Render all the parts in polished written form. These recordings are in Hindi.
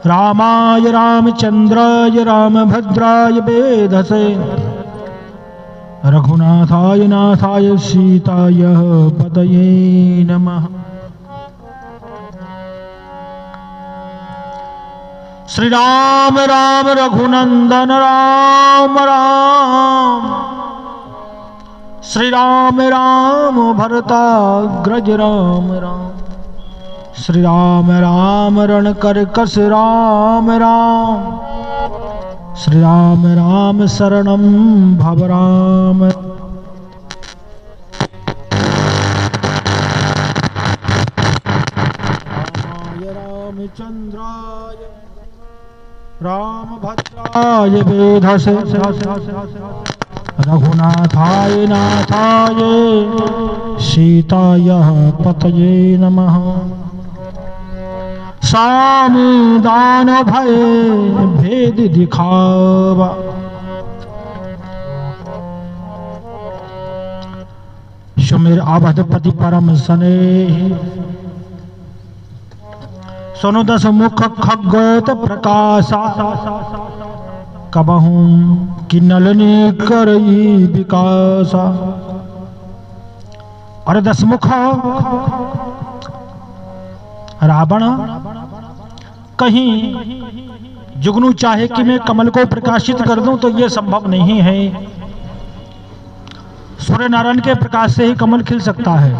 रामाय रामचंद्राय रामभद्राय वेधसे रघुनाथाय नाथाय सीताय पतये नमः। श्री राम राम रघुनंदन राम राम, श्री राम राम भरताग्रज राम राम, श्री राम राम रण कर कस राम राम, श्री राम राम शरणम भव राम। रामाय रामचंद्राय रामभद्राय वेधसे रघुनाथाय नाथाय सीताय पतये नमः। सामी दान भय भेद दिखावा, सुमिर अवधपति परम स्नेही, सुनो दस मुख खगोत प्रकाशा, कबहू कि नलनी करई विकासा। और दस मुख रावण कहीं जुगनू चाहे कि मैं कमल को प्रकाशित कर दूं तो यह संभव नहीं है। सूर्य नारायण के प्रकाश से ही कमल खिल सकता है।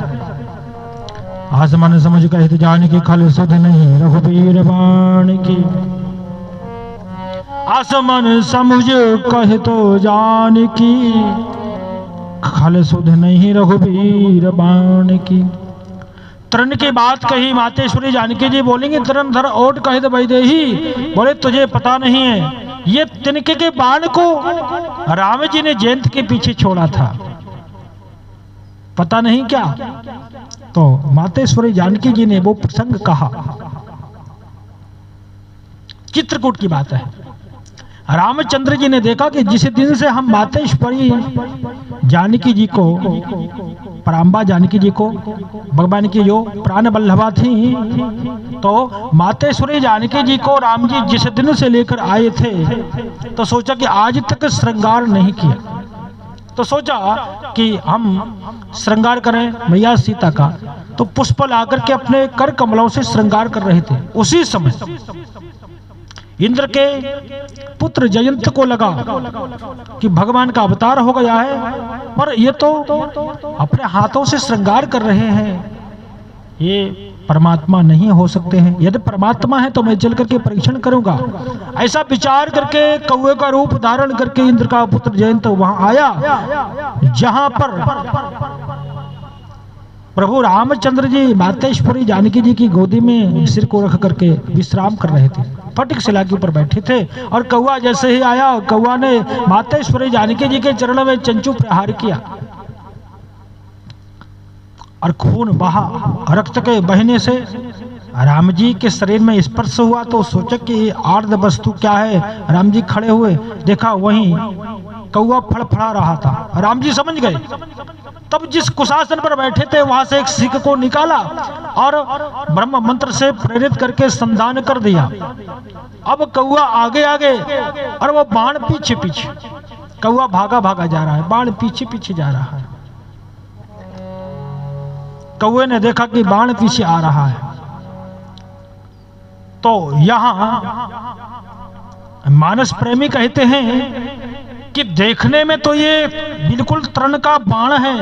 आसमान समझ कहे तो जान की खल सुध नहीं रघुबीर बाण की, आसमान समझ कहे तो जान की खल सुध नहीं रघुबीर बाण की। तरण की बात कही मातेश्वरी जानकी जी बोलेंगे तरण धर ओट कहे तो वैदेही, बोले तुझे पता नहीं है ये तिनके के बाण को राम जी ने जयंत के पीछे छोड़ा था, पता नहीं क्या। तो मातेश्वरी जानकी जी ने वो प्रसंग कहा, चित्रकूट की बात है। रामचंद्र जी ने देखा कि जिस दिन से हम मातेश्वरी जानकी जी को, पराम्बा जानकी जी को, भगवान की जो प्राण बल्लभा थी, तो मातेश्वरी जानकी जी को राम जी जिस दिन से लेकर आए थे तो सोचा कि आज तक श्रृंगार नहीं किया, तो सोचा कि हम श्रृंगार करें मैया सीता का। तो पुष्प लाकर के अपने कर कमलों से श्रृंगार कर रहे थे। उसी समय इंद्र के पुत्र जयंत को लगा कि भगवान का अवतार हो गया है, पर ये तो अपने हाथों से श्रृंगार कर रहे हैं, ये परमात्मा नहीं हो सकते हैं। यदि परमात्मा है तो मैं चल करके परीक्षण करूंगा। ऐसा विचार करके कौवे का रूप धारण करके इंद्र का पुत्र जयंत वहां आया, जहां पर प्रभु रामचंद्र जी मातेश्वरी जानकी जी की गोदी में सिर को रख करके विश्राम कर रहे थे। फटिक शिला के ऊपर बैठे थे और कौवा जैसे ही आया, कौवा ने मातेश्वरी जानकी जी के चरणों में चंचू प्रहार किया और खून बहा। रक्त के बहने से राम जी के शरीर में स्पर्श हुआ तो सोचा कि आर्द वस्तु क्या है। राम जी खड़े हुए, देखा वहीं कौवा फड़फड़ा रहा था। राम जी समझ गए। तब जिस कुशासन पर बैठे थे वहां से एक सिक्क को निकाला और ब्रह्म मंत्र से प्रेरित करके संधान कर दिया। अब कौवा आगे आगे और वो बाण पीछे पीछे। कौवा भागा भागा जा रहा है, बाण पीछे पीछे जा रहा है। कौवे ने देखा कि बाण पीछे आ रहा है, तो यहां मानस प्रेमी कहते हैं कि देखने में तो ये बिल्कुल तरण का बाण है,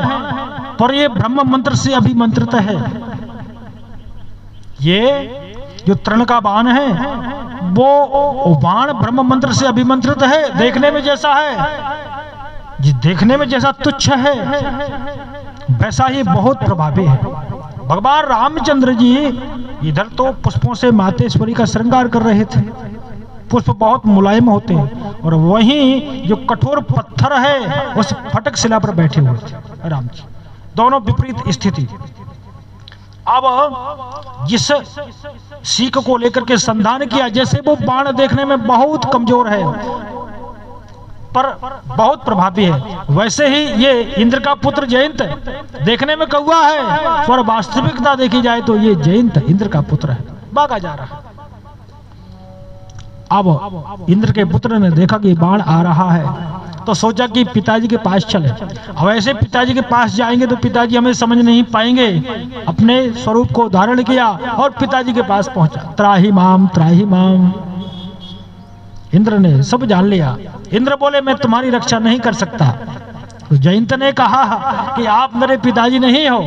पर ये ब्रह्म मंत्र से अभिमंत्रित है। ये जो तरण का बाण है वो बाण ब्रह्म मंत्र से अभिमंत्रित है। देखने में जैसा है, जिस देखने में जैसा तुच्छ है वैसा ही बहुत प्रभावी है। भगवान रामचंद्र जी इधर तो पुष्पों से मातेश्वरी का श्रृंगार कर रहे थे। पुष्प बहुत मुलायम होते हैं और वहीं जो कठोर पत्थर है उस फटक शिला पर बैठे हुए थे राम जी। दोनों विपरीत स्थिति। अब जिस सीख को लेकर के संधान किया, जैसे वो बाण देखने में बहुत कमजोर है पर बहुत प्रभावी है, वैसे ही ये इंद्र का पुत्र जयंत देखने में कौवा है पर वास्तविकता देखी जाए तो ये जयंत इंद्र का पुत्र है। भागा जा रहा है। अब इंद्र के पुत्र ने देखा कि बाण आ रहा है तो सोचा कि पिताजी के पास चले। अब ऐसे पिताजी के पास जाएंगे तो पिताजी हमें समझ नहीं पाएंगे। अपने स्वरूप को धारण किया और पिताजी के पास पहुंचा। त्राहि माम। इंद्र ने सब जान लिया। इंद्र बोले मैं तुम्हारी रक्षा नहीं कर सकता। तो जयंत ने कहा कि आप मेरे पिताजी नहीं हो।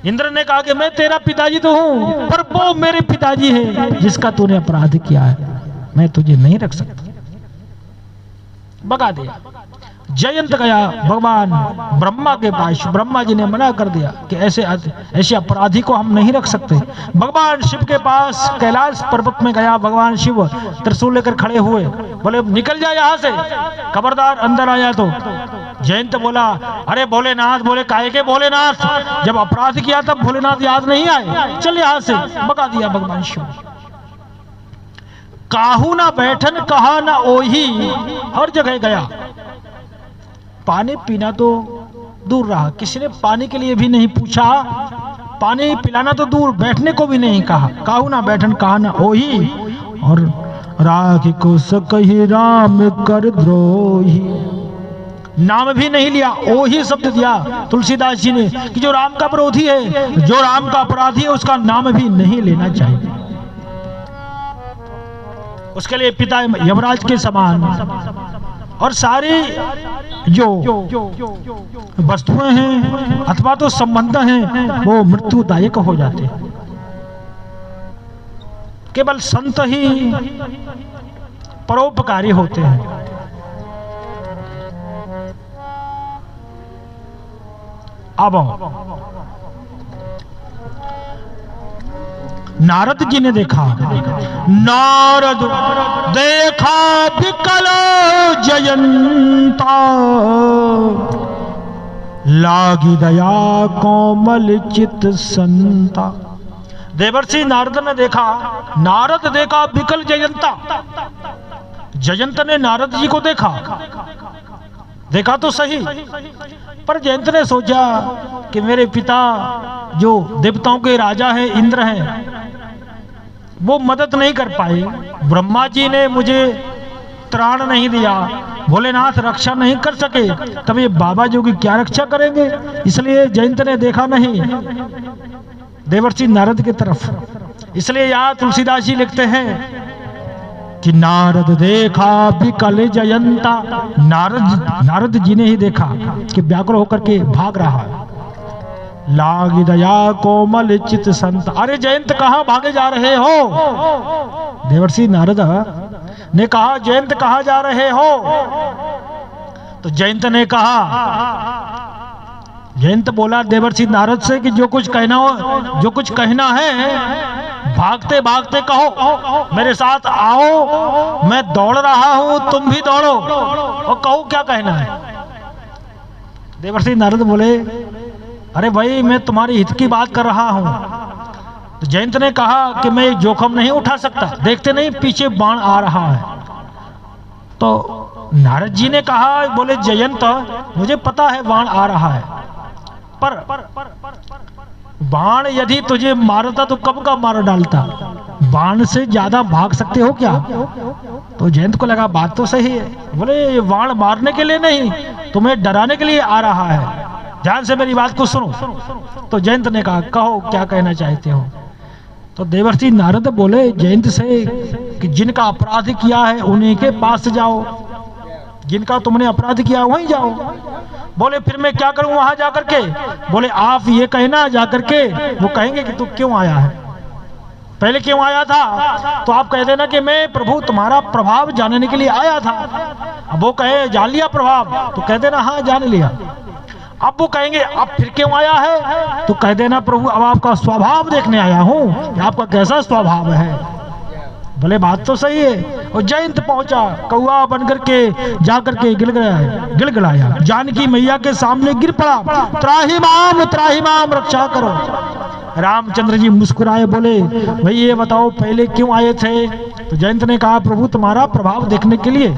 इंद्र ने कहा कि मैं तेरा पिताजी तो हूं, पर वो मेरे पिताजी है जिसका तूने अपराध किया है, मैं तुझे नहीं रख सकता। भगा दिया। जयंत गया भगवान ब्रह्मा के पास। ब्रह्मा जी ने मना कर दिया कि ऐसे अपराधी को हम नहीं रख सकते। भगवान शिव के पास कैलाश पर्वत में गया। भगवान शिव त्रिशूल लेकर खड़े हुए, बोले निकल जा यहाँ से, खबरदार अंदर आया तो। जयंत बोला अरे भोलेनाथ। बोले काहे के भोलेनाथ, जब अपराध किया तब भोलेनाथ याद नहीं आए, चल यहाँ से। भगा दिया भगवान शिव। काहू ना बैठन कहा ना ओही, हर जगह गया। पानी पीना तो दूर रहा, किसी ने पानी के लिए भी नहीं पूछा। पानी पिलाना तो दूर, बैठने को भी नहीं कहा। काहू ना बैठन कहा ना ओही, और राखी को सकहि राम कर द्रोही, नाम भी नहीं लिया। ओही शब्द दिया तुलसीदास जी ने कि जो राम का विरोधी है, जो राम का अपराधी है, उसका नाम भी नहीं लेना चाहिए। उसके लिए पिता यमराज के समान। और सारी जो वस्तुएं हैं अथवा तो संबंध हैं वो मृत्युदायक हो जाते हैं। केवल संत ही परोपकारी होते हैं। अब नारद जी ने देखा। नारद देखा विकल जयंता, लागी दया कोमल चित संता। देवर्षि नारद ने देखा। नारद देखा विकल जयंता। जयंत ने नारद जी को देखा। देखा तो सही, पर जयंत ने सोचा कि मेरे पिता जो देवताओं के राजा हैं, इंद्र हैं, वो मदद नहीं कर पाए। ब्रह्मा जी ने मुझे त्राण नहीं दिया, भोलेनाथ रक्षा नहीं कर सके, तब ये बाबा जोगी क्या रक्षा करेंगे। इसलिए जयंत ने देखा नहीं देवर्षि नारद की तरफ। इसलिए यहाँ तुलसीदास जी लिखते हैं कि नारद देखा विकल जयंता। नारद जी ने ही देखा कि व्याकुल होकर के भाग रहा है। लागी दया कोमल चित संत। अरे जयंत कहाँ भागे जा रहे हो। देवर्षि नारद ने कहा जयंत कहाँ जा रहे हो। तो जयंत ने कहा, जयंत बोला देवर्षि नारद से कि जो कुछ कहना है भागते भागते कहो, मेरे साथ आओ, मैं दौड़ रहा हूं, तुम भी दौड़ो और कहो क्या कहना है। देवर्षि नारद बोले अरे भाई मैं तुम्हारी हित की बात कर रहा हूं। तो जयंत ने कहा कि मैं जोखम नहीं उठा सकता, देखते नहीं पीछे बाण आ रहा है। तो नारद जी ने कहा, बोले जयंत मुझे पता है बाण आ रहा है, पर बाण यदि तुझे मारता तो कब का मार डालता, बाण से ज्यादा भाग सकते हो क्या। तो जयंत को लगा बात तो सही है। बोले ये बाण मारने के लिए नहीं, तुम्हें डराने के लिए आ रहा है, ध्यान से मेरी बात को सुनो। तो जयंत ने कहा कहो क्या कहना चाहते हो। तो देवर्षि नारद बोले जयंत से कि जिनका अपराध किया है उन्हीं के पास जाओ, जिनका तुमने अपराध किया वहीं जाओ। बोले फिर मैं क्या करूं वहां जाकर के। बोले आप ये कहना जाकर के, वो कहेंगे कि तू क्यों आया है, पहले क्यों आया था। तो आप कह देना कि मैं प्रभु तुम्हारा प्रभाव जानने के लिए आया था। अब वो कहे जान लिया प्रभाव, तो कह देना हाँ जान लिया। अब वो कहेंगे अब फिर क्यों आया है, तो कह देना प्रभु अब आपका स्वभाव देखने आया हूं, आपका कैसा स्वभाव है। भले बात तो सही है। और जयंत पहुंचा, कौआ बनकर के जाकर के गिड़गिड़ाया, जानकी मैया के सामने गिर पड़ा, त्राहि माम रक्षा करो। रामचंद्र जी मुस्कुराए, बोले भाई ये बताओ पहले क्यों आए थे। तो जयंत ने कहा प्रभु तुम्हारा प्रभाव देखने के लिए।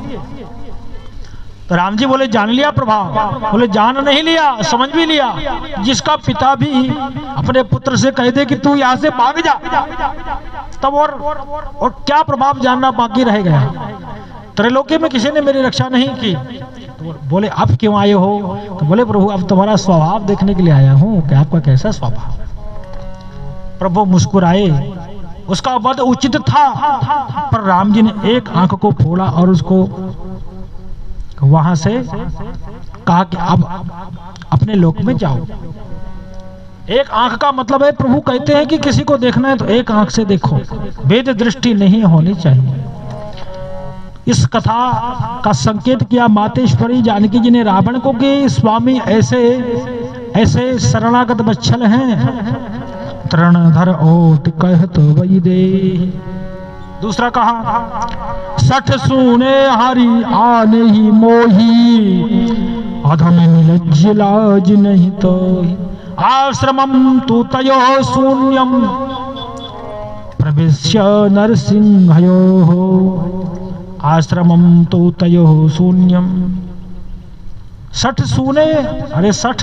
तो राम जी बोले जान लिया प्रभाव। बोले जान नहीं लिया, समझ भी लिया। जिसका पिता भी अपने पुत्र से कह दे कि तू यहाँ से भाग जा, तब और क्या प्रभाव जानना बाकी रह गया। त्रैलोक्य में किसी ने मेरी रक्षा नहीं की। तो बोले अब क्यों आए हो? तो बोले प्रभु अब तुम्हारा स्वभाव देखने के लिए आया हूं कि आपका कैसा स्वभाव। प्रभु मुस्कुराए। उसका वध उचित था, पर राम जी ने एक आंख को फोड़ा और उसको वहां से कहा कि अब अपने लोक में जाओ। एक आंख का मतलब है, प्रभु कहते हैं कि किसी को देखना है तो एक आंख से देखो, वेद दृष्टि नहीं होनी चाहिए। इस कथा का संकेत किया मातेश्वरी जानकी जी ने रावण को कि स्वामी ऐसे ऐसे शरणागत बच्छल हैं, तृणधर ओट कहत वही दे। दूसरा कहा, सठ सुने हरि आने ही मोही, अधम निलज्ज लाज नहीं तो। आश्रमम तु तयो शून्यम, प्रविश्य नरसिंहयो। आश्रमम तो तयो शून्यम। सठ सूने, अरे सठ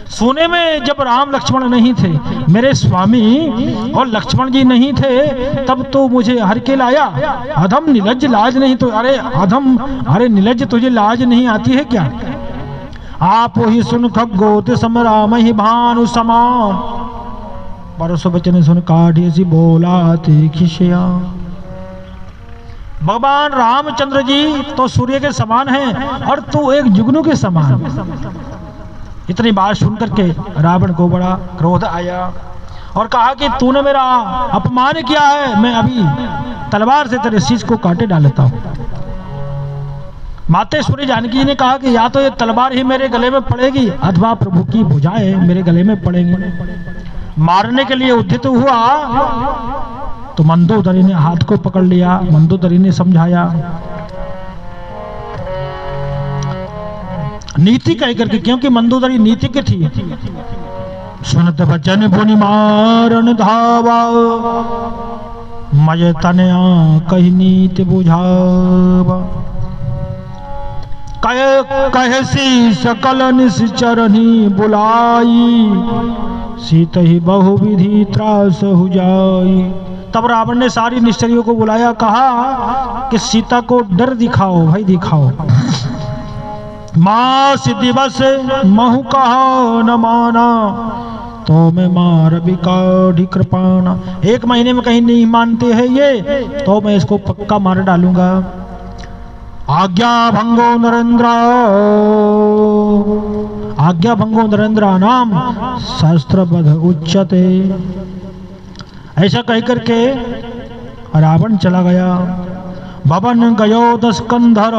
सूने में जब राम लक्ष्मण नहीं थे, मेरे स्वामी और लक्ष्मण जी नहीं थे, तब तो मुझे हर के लाया। अधम निलज्ज लाज नहीं तो। अरे अधम, अरे निलज्ज तुझे लाज नहीं आती है क्या? आप ही सुन खगोत समराम ही भानु समान, परसो बचन सुन काढ़ी सी बोला ते खिसिया। भगवान रामचंद्र जी तो सूर्य के समान हैं और तू एक जुगनू के समान। इतनी बात सुनकर के रावण को बड़ा क्रोध आया और कहा कि तूने मेरा अपमान किया है, मैं अभी तलवार से तेरे शीश को काटे डालता हूं। मातेश्वरी जानकी जी ने कहा कि या तो ये तलवार ही मेरे गले में पड़ेगी अथवा प्रभु की भुजाएं मेरे गले में पड़ेंगी। मारने के लिए उद्यत हुआ तो मंदोदरी ने हाथ को पकड़ लिया। मंदोदरी ने समझाया, नीति कह करके, क्योंकि मंदोदरी नीति की थी। सुनत बचन पुनि मारन धावा, मय तनया कही नीति बुझावा। कहसी सकल निश्चरनी बुलाई, सीत ही बहुविधि त्रास हो जाई। तब रावण ने सारी निश्चरियों को बुलाया, कहा कि सीता को डर दिखाओ, भाई दिखाओ। मास दिवस महु कहा न माना, तो मैं मार बिकाढ़ी कृपाना। 1 महीने में कहीं नहीं मानते हैं ये, तो मैं इसको पक्का मार डालूंगा। आज्ञा भंगो नरेंद्र, आज्ञा भंगो नरेंद्र नाम शास्त्रबद्ध उच्यते। ऐसा कह करके रावण चला गया। भवन गयो 10 कंधर।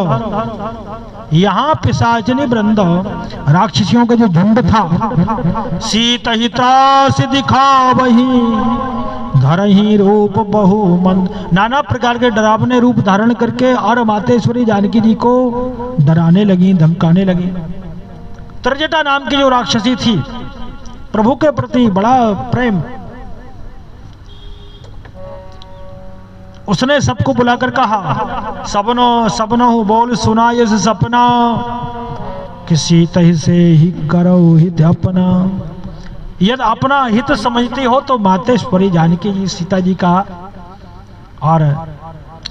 यहाँ पिशाचनी वृंद, राक्षसियों का जो झुंड था, सीत ही त्रास दिखा वही, धरही रूप बहुमंद। नाना प्रकार के डरावने रूप धारण करके और मातेश्वरी जानकी जी को डराने लगी, धमकाने लगी। त्रजटा नाम की जो राक्षसी थी, प्रभु के प्रति बड़ा प्रेम, उसने सबको बुलाकर कहा, सबनो सबनो बोल सुना ये सपना, किसी तह से ही करो हित अपना। यदि अपना हित समझती हो तो मातेश्वरी जानकी जी सीता जी का और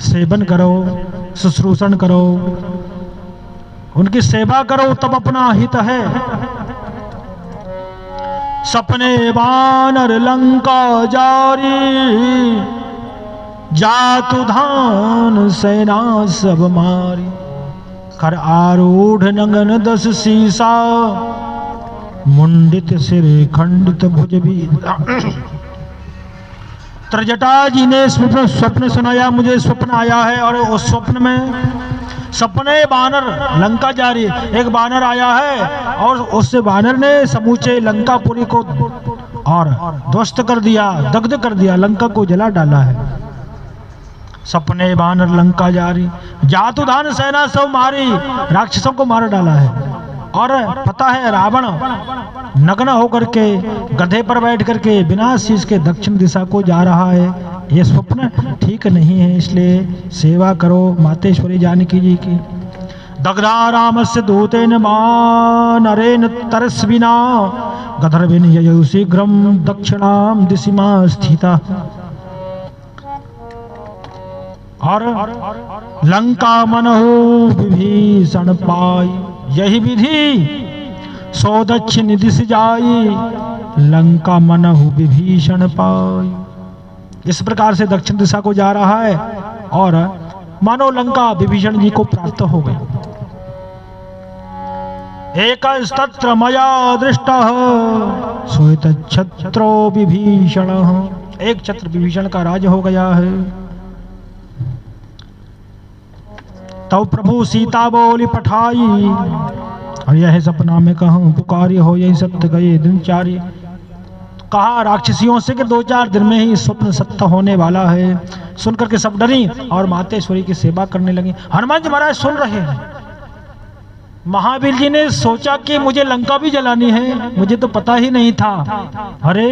सेवन करो, शुश्रूषण करो, उनकी सेवा करो, तब अपना हित है। सपने वानर लंका जारी, जातु धान सेना सब मारी। कर आरूढ़ नंगन 10 सीसा, मुंडित सिर खंडित भुज भी। त्रजटा जी ने स्वप्न सुनाया, मुझे स्वप्न आया है और उस स्वप्न में सपने बानर लंका जा रही, एक बानर आया है और उससे बानर ने समूचे लंकापुरी को और ध्वस्त कर दिया, दग्ध कर दिया, लंका को जला डाला है। सपने बानर लंका जा रही, जातुधान सेना सब मारी, राक्षसों को मार डाला है। और पता है रावण नग्न होकर के गधे पर बैठ करके बिना शीश के दक्षिण दिशा को जा रहा है। ये स्वप्न ठीक नहीं है, इसलिए सेवा करो मातेश्वरी जानकी जी की। दग्धा रामस्य दूतेन मानरेण तरस्विना, गधर्विन ययौ शीघ्रं दक्षिणां दिशिमा स्थिता। और लंका मनहु विभीषण पाई, यही विधि सो दक्षिण दिश जाई, लंका मनहु विभीषण पाई। इस प्रकार से दक्षिण दिशा को जा रहा है और मानो लंका विभीषण जी को प्राप्त हो गई। एक तत्र मया दृष्टः श्वेत छत्रो विभीषण, एक छत्र विभीषण का राज हो गया है। तब प्रभु सीता बोली पठाई, और यह सपना में कहूं पुकारी हो, यही सत्य गए दिनचारी। कहा राक्षसियों से कि 2-4 दिन में ही स्वप्न सत्य होने वाला है। सुनकर के सब डरी और मातेश्वरी की सेवा करने लगी। हनुमान जी महाराज सुन रहे हैं। महावीर जी ने सोचा कि मुझे लंका भी जलानी है, मुझे तो पता ही नहीं था। अरे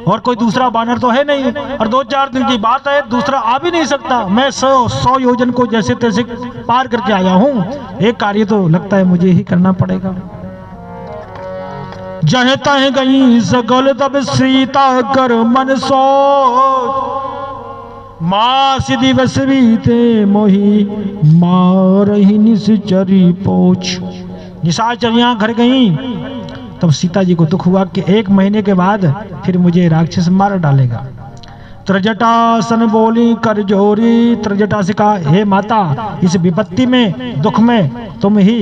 और कोई दूसरा बानर तो है नहीं, और 2-4 दिन की बात है, दूसरा आ भी नहीं सकता। मैं 100 योजन को जैसे तैसे पार करके आया हूँ। एक कार्य तो लगता है मुझे ही करना पड़ेगा। जह तह गई सकल तब सीता कर मन सोच, मास दिवस बीते मोही मारही निश्चरी पोछ। निशाचरियां घर गई, तब सीता जी को दुख हुआ कि 1 महीने के बाद फिर मुझे राक्षस मार डालेगा। त्रिजटासन बोली कर जोरी, त्रिजटा से कहा हे माता, इस विपत्ति में दुख में तुम ही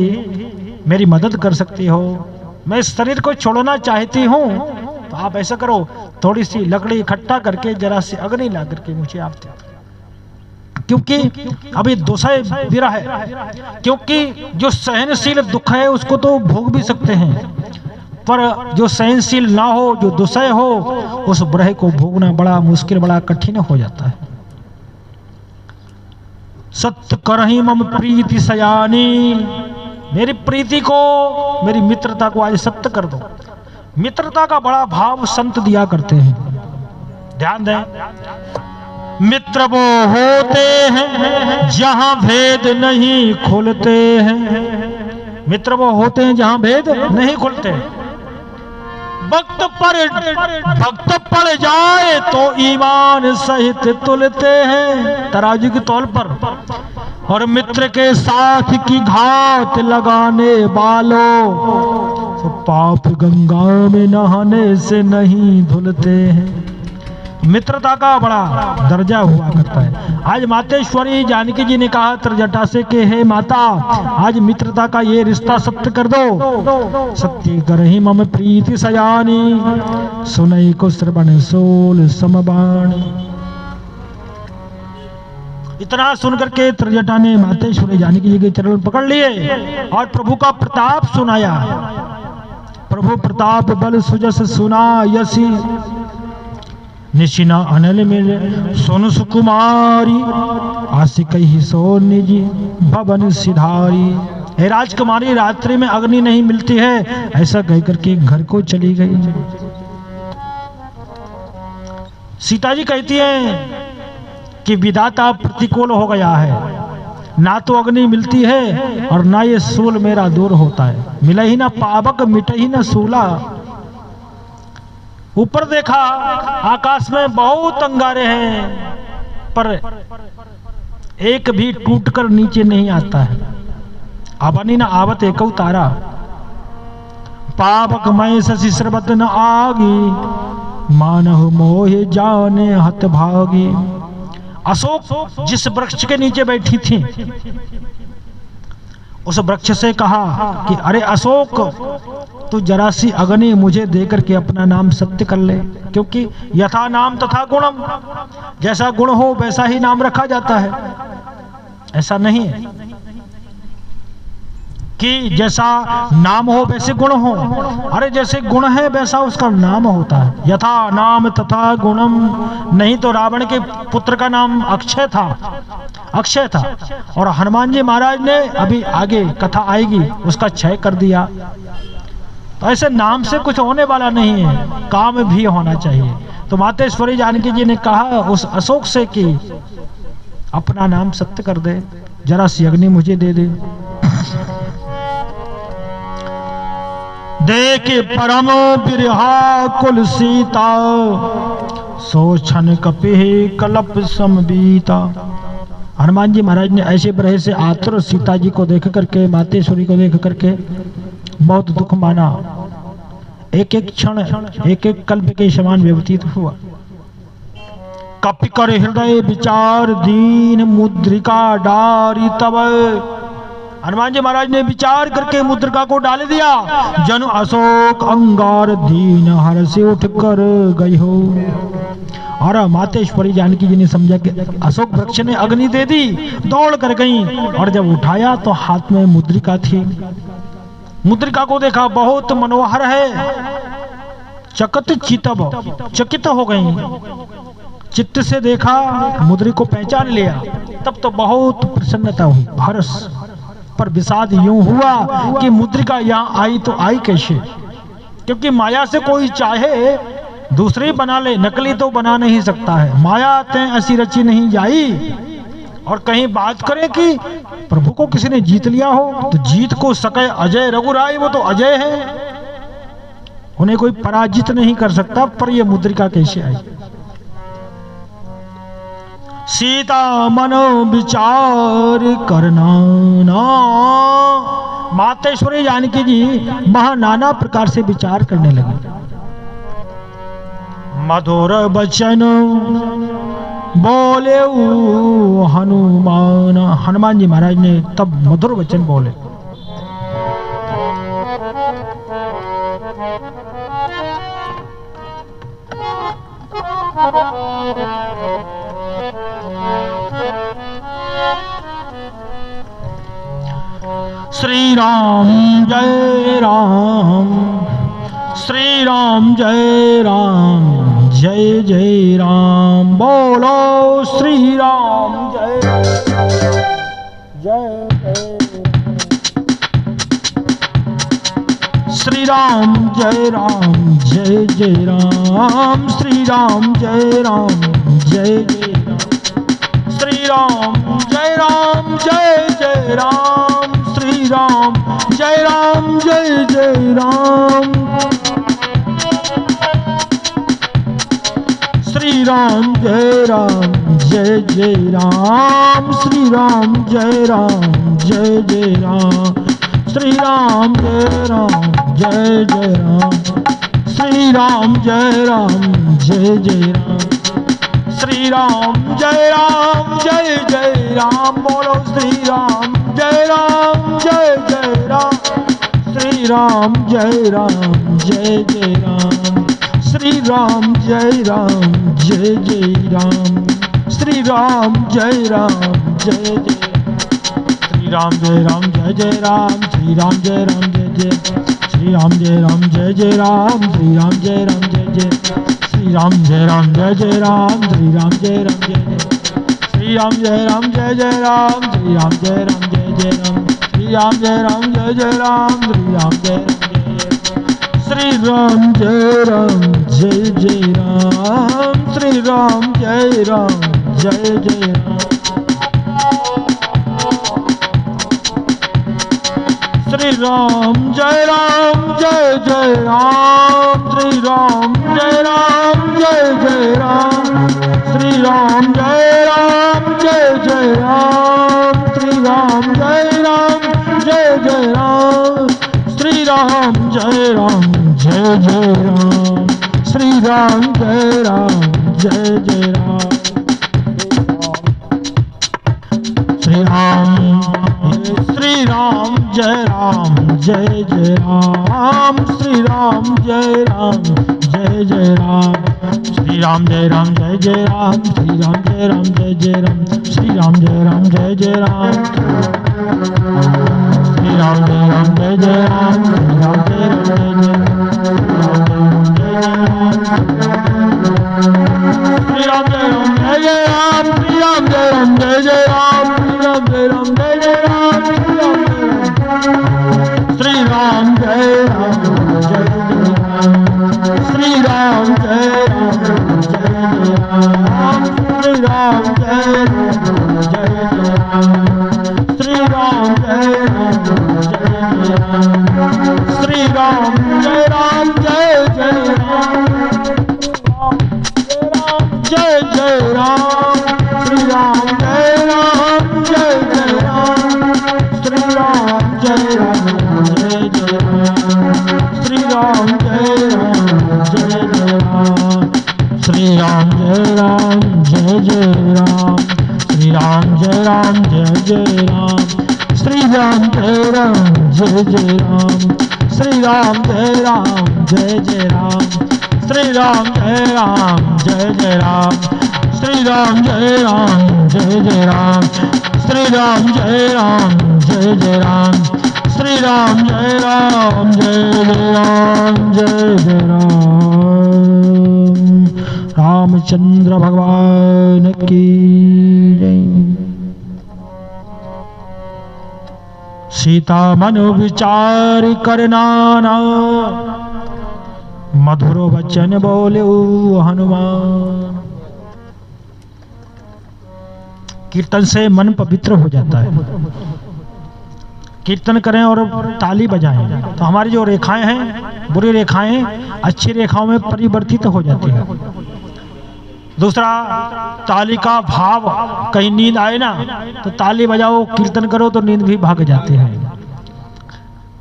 मेरी मदद कर सकती हो। मैं इस शरीर को छोड़ना चाहती हूँ, तो आप ऐसा करो, थोड़ी सी लकड़ी इकट्ठा करके जरा सी अग्नि ला करके मुझे आप दे, क्योंकि अभी दुसय विरह है। क्योंकि जो सहनशील दुख है उसको तो भोग भी सकते हैं, पर जो सहनशील ना हो, जो दुसय हो, उस विरह को भोगना बड़ा मुश्किल, बड़ा कठिन हो जाता है। सत्य करही मम प्रीति सयानी, मेरी प्रीति को, मेरी मित्रता को आज सत्य कर दो। मित्रता का बड़ा भाव संत दिया करते हैं, ध्यान दें। मित्र वो होते हैं जहां भेद नहीं खुलते हैं, मित्र वो होते हैं जहां भेद नहीं खुलते। भक्त पड़ जाए तो ईमान सहित तुलते हैं, तराजू की तौल पर। और मित्र के साथ की घात लगाने वालों, तो पाप गंगा में नहाने से नहीं धुलते हैं। मित्रता का बड़ा दर्जा हुआ करता है। आज मातेश्वरी जानकी जी ने कहा त्रिजटा से कि हे माता, आज मित्रता का ये रिश्ता सत्य कर दो। सत्य करही मम प्रीति सयानी, सुनई को श्रवण सोल समबाण। इतना सुनकर के त्रिजटा ने मातेश्वरी जानकी जी के चरण पकड़ लिए और प्रभु का प्रताप सुनाया। प्रभु प्रताप बल सुजस सुना यसी, निशिना अनल मिले सोनु सुकुमारी, आसी कही सो निजी भवन सिधारी। हे राजकुमारी, रात्रि में अग्नि नहीं मिलती है, ऐसा कह करके घर को चली गई। सीता जी कहती हैं कि विधाता प्रतिकूल हो गया है, ना तो अग्नि मिलती है और ना ये सूल मेरा दूर होता है। मिले ही ना पावक, मिटे ही ना सूला। ऊपर देखा आकाश में बहुत अंगारे हैं, पर एक भी टूटकर नीचे नहीं आता है। आवनी न आवत एक तारा, पावक मय शशि श्रवत न आगी, मानव मोहे जाने हत भागी। अशोक जिस वृक्ष के नीचे बैठी थी, उस वृक्ष से कहा कि अरे अशोक, तू जरा सी अग्नि मुझे देकर के अपना नाम सत्य कर ले, क्योंकि यथा नाम तथा गुणम, जैसा गुण हो वैसा ही नाम रखा जाता है। ऐसा नहीं है कि जैसा नाम हो वैसे गुण हो। अरे जैसे गुण है वैसा उसका नाम होता है। यथा नाम तथा गुणम, नहीं तो रावण के पुत्र का नाम अक्षय था, अक्षय था, और हनुमान जी महाराज ने अभी आगे कथा आएगी उसका क्षय कर दिया। तो ऐसे नाम से कुछ होने वाला नहीं है, काम भी होना चाहिए। तो मातेश्वरी जानकी जी ने कहा उस अशोक से कि अपना नाम सत्य कर दे, जरा सी अग्नि मुझे दे दे। देखे परम बिरहा कुल सीता, सोचन कपि कलप समबीता। हनुमान जी महाराज ने ऐसे तरह से आतुर सीता जी को देख करके, मातेश्वरी को देख करके बहुत दुख माना। एक एक क्षण, एक एक कल्प के समान व्यतीत हुआ। कपि कर हृदय विचार दीन मुद्रिका डारी तब। हनुमान जी महाराज ने विचार करके मुद्रिका को डाल दिया। जन अशोक अंगार दीन हर से उठ कर गई हो। और मातेश्वरी जानकी जी ने समझा कि अशोक वृक्ष ने अग्नि दे दी, दौड़ कर गई। और जब उठाया तो हाथ में मुद्रिका थी। मुद्रिका को देखा, बहुत मनोहर है। चकित हो गई। चित्त से देखा, मुद्रिका को पहचान लिया। तब तो बहुत प्रसन्नता हुई, हर्ष। पर विषाद यूं हुआ कि मुद्रिका यहाँ आई तो आई कैसे? क्योंकि माया से कोई चाहे दूसरी बना ले, नकली तो बना नहीं सकता है। माया तैं ऐसी रची नहीं जाई। और कहीं बात करें कि प्रभु को किसी ने जीत लिया हो, तो जीत को सके अजय रघुराई, वो तो अजय है, उन्हें कोई पराजित नहीं कर सकता। पर ये मुद्रिका कैसे आई? सीता मनो विचार करना ना। मातेश्वरी जानकी जी महा नाना प्रकार से विचार करने लगे। मधुर वचन बोले हनुमान। हनुमान जी महाराज ने तब मधुर वचन बोले। श्री राम जय राम, श्री राम जय राम, जय जय राम। बोलो श्री राम जय जय जय। श्री राम जय राम, जय जय राम। श्री राम जय राम, जय जय राम। श्री राम जय राम, जय जय राम। श्री राम जय राम, जय जय राम। श्री राम जय राम, जय जय राम। श्री राम जय राम, जय जय राम। श्री राम जय राम, जय जय राम। श्री राम जय राम, जय जय राम। श्री राम जय राम, जय जय राम। बोलो श्री राम जय राम, जय जय राम। श्री राम जय राम, जय जय राम। श्री राम जय राम, जय जय राम। श्री राम जय राम, जय जय। श्री राम जय राम, जय जय राम। श्री राम जय राम, जय जय। श्री राम जय राम, जय जय राम। श्री राम जय राम, जय जय। श्री राम जय राम, जय जय राम। श्री राम जय राम, जय जय। श्री राम जय राम, जय जय राम। श्री राम जय राम, जय जय राम। श्री राम जय राम, जय जय राम। श्री राम जय राम, जय जय। श्री राम जय राम, जय जय राम। श्री राम जय राम, जय जय राम। श्री राम जय राम, जय जय राम। श्री राम जय राम, जय जय राम। श्री राम जय राम, जय जय राम। श्री राम जय राम, जय जय राम। श्री राम जय राम, जय जय राम। श्री राम जय राम, जय जय राम। श्री राम, श्री राम जय राम, जय जय राम। श्री राम जय राम, जय जय राम। श्री राम जय राम, जय जय राम। श्री राम जय राम, जय जय राम। श्री राम जय राम, जय जय राम। श्री राम जय राम, जय जय राम। श्री राम जय राम, जय जय राम। श्री राम जय राम, जय जय राम। श्री राम जय राम, जय जय राम। श्री राम जय राम, जय जय राम। श्री राम जय राम, जय जय राम। श्री राम जय राम, जय जय राम। श्री राम जय राम, जय जय राम। श्री राम जय राम, जय जय राम। श्री राम जय राम, जय जय राम। जय जय राम। श्री राम, श्री राम जय राम जय जय राम, श्री राम जय राम जय जय राम, श्री राम जय राम जय जय राम, श्री राम जय राम जय जय राम, श्री राम जय राम जय जय राम, श्री राम जय राम जय जय राम, श्री राम जय राम जय जय राम जय जय राम। रामचंद्र भगवान की जय। सीता मन विचार करना ना, मधुर वचन बोले हनुमान। कीर्तन से मन पवित्र हो जाता है। कीर्तन करें और ताली बजाएं तो हमारी जो रेखाएं हैं, बुरी रेखाएं अच्छी रेखाओं में परिवर्तित हो जाती है। दूसरा, ताली का भाव, कहीं नींद आए ना तो ताली बजाओ, कीर्तन करो तो नींद भी भाग जाती है।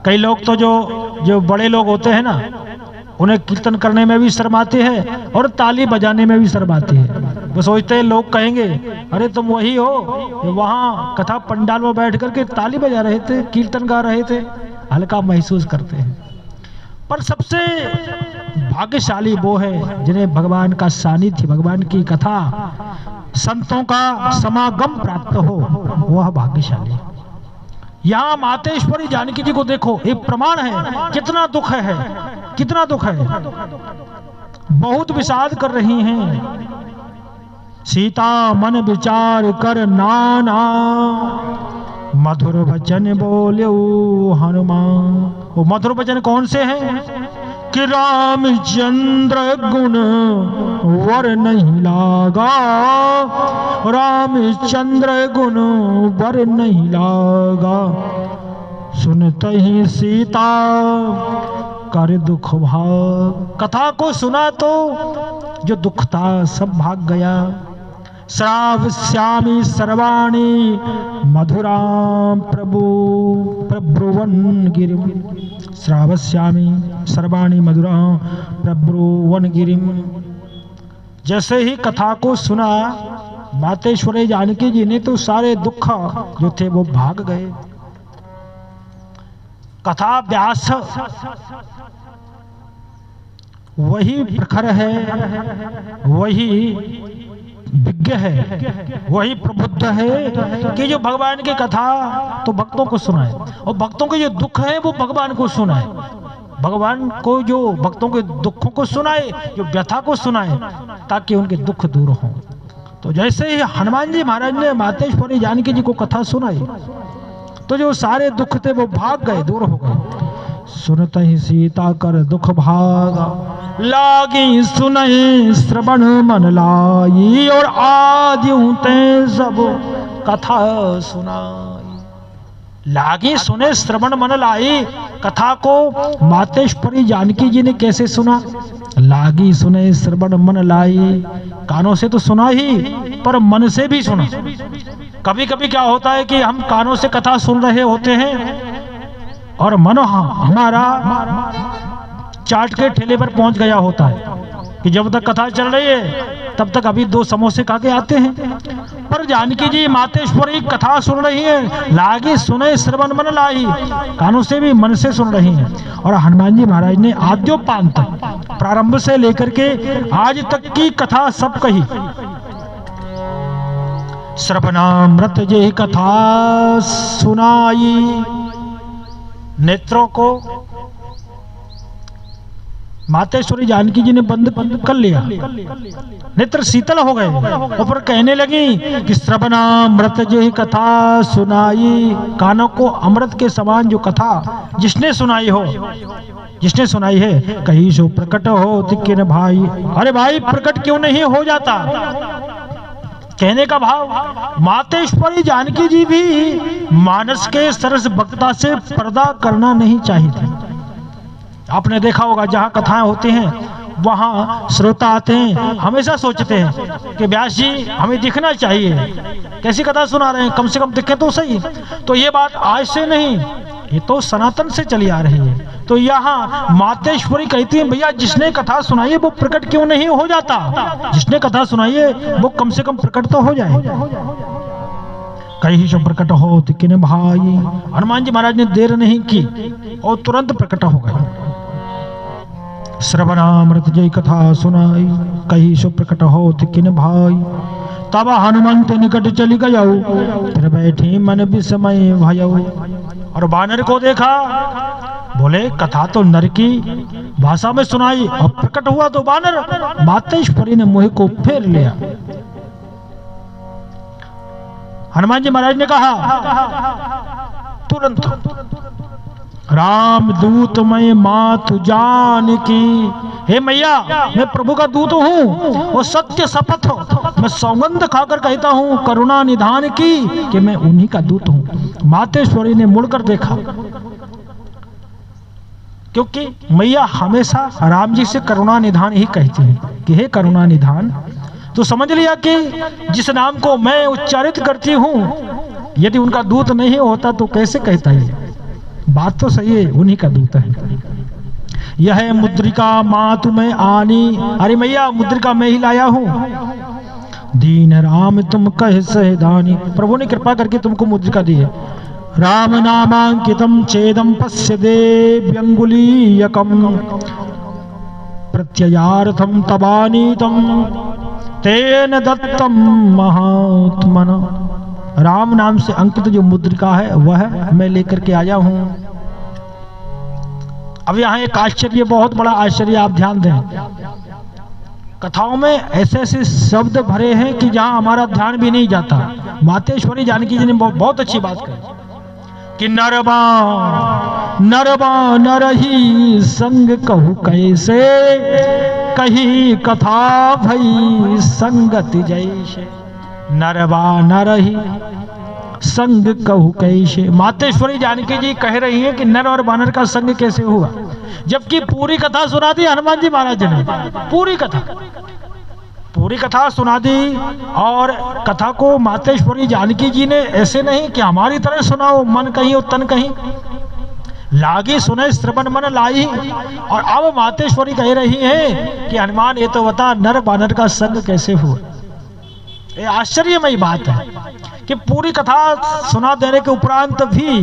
कई लोग तो जो बड़े लोग होते हैं ना, उन्हें कीर्तन करने में भी शर्म आती है और ताली बजाने में भी शर्म आती है। वो सोचते हैं लोग कहेंगे अरे तुम वही हो जो वहाँ कथा पंडाल में बैठ करके ताली बजा रहे थे, कीर्तन गा रहे थे। हल्का महसूस करते हैं। पर सबसे भाग्यशाली वो है जिन्हें भगवान का सानिध्य, भगवान की कथा, संतों का समागम प्राप्त हो, वह भाग्यशाली। यहाँ मातेश्वरी जानकी जी को देखो, एक प्रमाण है कितना दुख है, कितना दुख है। बहुत विषाद कर रही हैं। सीता मन विचार कर नाना, मधुर वचन बोले हनुमान। वो मधुर वचन कौन से हैं कि रामचंद्र गुण वर नहीं लागा, रामचंद्र गुण वर नहीं लागा, सुनते ही सीता कर दुख भाग। कथा को सुना तो जो दुख था सब भाग गया। श्रावस्यामि सर्वाणि मधुरां प्रभु प्रब्रुवन गिरिम, श्रावस्यामि सर्वाणि मधुरां प्रब्रुवन गिरिम। जैसे ही कथा को सुना मातेश्वरी जानकी जी ने तो सारे दुख जो थे वो भाग गए। कथा व्यास वही प्रखर है, वही विज्ञ है, वही प्रबुद्ध है कि जो भगवान की कथा तो भक्तों को सुनाए और भक्तों के जो दुख है वो भगवान को सुनाए। भगवान को जो भक्तों के दुखों को सुनाए, जो व्यथा को सुनाए, ताकि उनके दुख दूर हों। तो जैसे ही हनुमान जी महाराज ने मातेश्वरी जानकी जी को कथा सुनाई तो जो सारे दुख थे वो भाग गए, दूर हो गए। सुनते ही सीता कर दुख भागा, लागी सुनहि श्रवण मन लाई, और आद्यु ते सब कथा सुनाई। लागी सुने श्रवण मन लाई, कथा को मातेश्वरी जानकी जी ने कैसे सुना? लागी सुने श्रवण मन लाई, कानों से तो सुना ही पर मन से भी सुना। कभी कभी क्या होता है कि हम कानों से कथा सुन रहे होते हैं और मन हमारा चाट के ठेले पर पहुंच गया होता है कि जब तक कथा चल रही है तब तक अभी 2 समोसे खा के आते हैं। पर जानकी जी मातेश्वरी कथा सुन रही है, लागी सुने श्रवण मन लाई, कानों से भी मन से सुन रही हैं। और हनुमान जी महाराज ने आद्योपांत प्रारंभ से लेकर के आज तक की कथा सब कही। श्रवणामृत जे कथा सुनाई, नेत्रों को मातेश्वरी जानकी जी ने बंद कर लिया, नेत्र शीतल हो गए और फिर कहने लगी कि श्रवणामृत जे कथा सुनाई। कानों को अमृत के समान जो कथा जिसने सुनाई हो, जिसने सुनाई है, कहीं सो प्रकट हो तिक्किन भाई। अरे भाई प्रकट क्यों नहीं हो जाता? कहने का भाव, मातेश्वरी जानकी जी भी मानस के सरस वक्ता से पर्दा करना नहीं चाहिए थी। आपने देखा होगा जहाँ कथाएं होती हैं वहाँ श्रोता आते हैं, हमेशा सोचते हैं कि व्यास जी हमें दिखना चाहिए, कैसी कथा सुना रहे हैं, कम से कम दिखे तो सही। तो ये बात आज से नहीं, ये तो सनातन से चली आ रही है। तो यहाँ मातेश्वरी कहती है भैया जिसने कथा सुनाई है वो प्रकट क्यों नहीं हो जाता, जिसने कथा सुनाई है वो कम से कम प्रकट तो हो जाए। कहीं सो प्रकट हो किन भाई, हनुमान जी महाराज ने देर नहीं की और तुरंत प्रकट हो गए। श्रवणामृत जय कथा सुनाई, कहीं सो प्रकट हो किन भाई, तब हनुमंत निकट चली गयऊ, फिर बैठी मन विस्मय भयऊ। और बानर को देखा, बोले कथा तो नर की भाषा में सुनाई और प्रकट हुआ तो बानर। मातेश्वरी ने मुंह को फेर लिया। हनुमान जी महाराज ने कहा तुरंत, राम दूत मैं मातु जान की, हे मैया मैं प्रभु का दूत हूँ और सत्य शपथ मैं सौगंध खाकर कहता हूँ करुणा निधान की कि मैं उन्हीं का दूत हूँ। मातेश्वरी ने मुड़कर देखा, क्योंकि मैया हमेशा राम जी से करुणा निधान ही कहती है कि हे करुणा निधान। तो समझ लिया कि जिस नाम को मैं उच्चारित करती हूँ यदि उनका दूत नहीं होता तो कैसे कहता है। बात तो सही है, उन्हीं का दूत है। यह मुद्रिका मातु में आनी, अरे मैया मुद्रिका मैं ही लाया हूँ। दीन राम तुम कह सहदानी, प्रभु ने कृपा करके तुमको मुद्रिका दी है। राम नामांकितम चेदम पश्य देव्यंगुलीयकम, प्रत्ययार्थम तबानीतम तेन दत्तम महात्मना। राम नाम से अंकित जो मुद्रिका है वह मैं लेकर के आया हूं। अब यहाँ एक आश्चर्य, बहुत बड़ा आश्चर्य, आप ध्यान दें। कथाओं में ऐसे ऐसे शब्द भरे हैं कि जहां हमारा ध्यान भी नहीं जाता। मातेश्वरी जानकी जी ने बहुत अच्छी बात कही कि नरबा नरही संग कहू कैसे, कही कथा भई संगति जैसे। नरबा नरही संग कहू कैसे। मातेश्वरी जानकी जी कह रही है कि नर और बानर का संग कैसे हुआ, जबकि पूरी कथा सुना दी हनुमान जी महाराज ने। पूरी कथा सुना दी। और कथा को मातेश्वरी जानकी जी ने ऐसे नहीं कि हमारी तरह सुनाओ, मन कहीं और तन कहीं, लागी सुने श्रवण मन लाई। और अब मातेश्वरी कह रही है कि हनुमान ये तो बता नर बानर का संग कैसे हुआ। ये आश्चर्यमयी बात है कि पूरी कथा सुना देने के उपरांत भी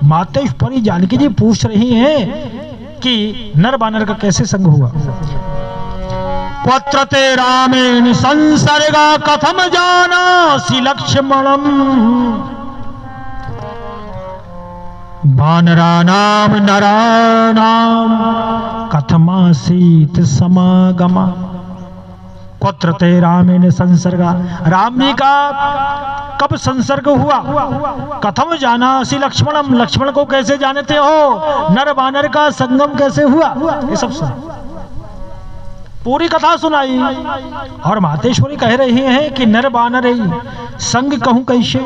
मातेश्वरी जानकी जी पूछ रही हैं कि नर बानर का कैसे संग हुआ। पत्र ते रामेण संसर्गा कथम जानासि लक्ष्मणम, वानराणाम नराणाम कथमासीत समागमा। पत्र ते रामेण संसर्गा, राम जी का कब संसर्ग हुआ। कथम जानासि लक्ष्मणम, लक्ष्मण को कैसे जानते हो। नर बानर का संगम कैसे हुआ, ये सब सुना। पूरी कथा सुनाई। और मातेश्वरी कह रही हैं कि नर बानर संग कहूं कैसे।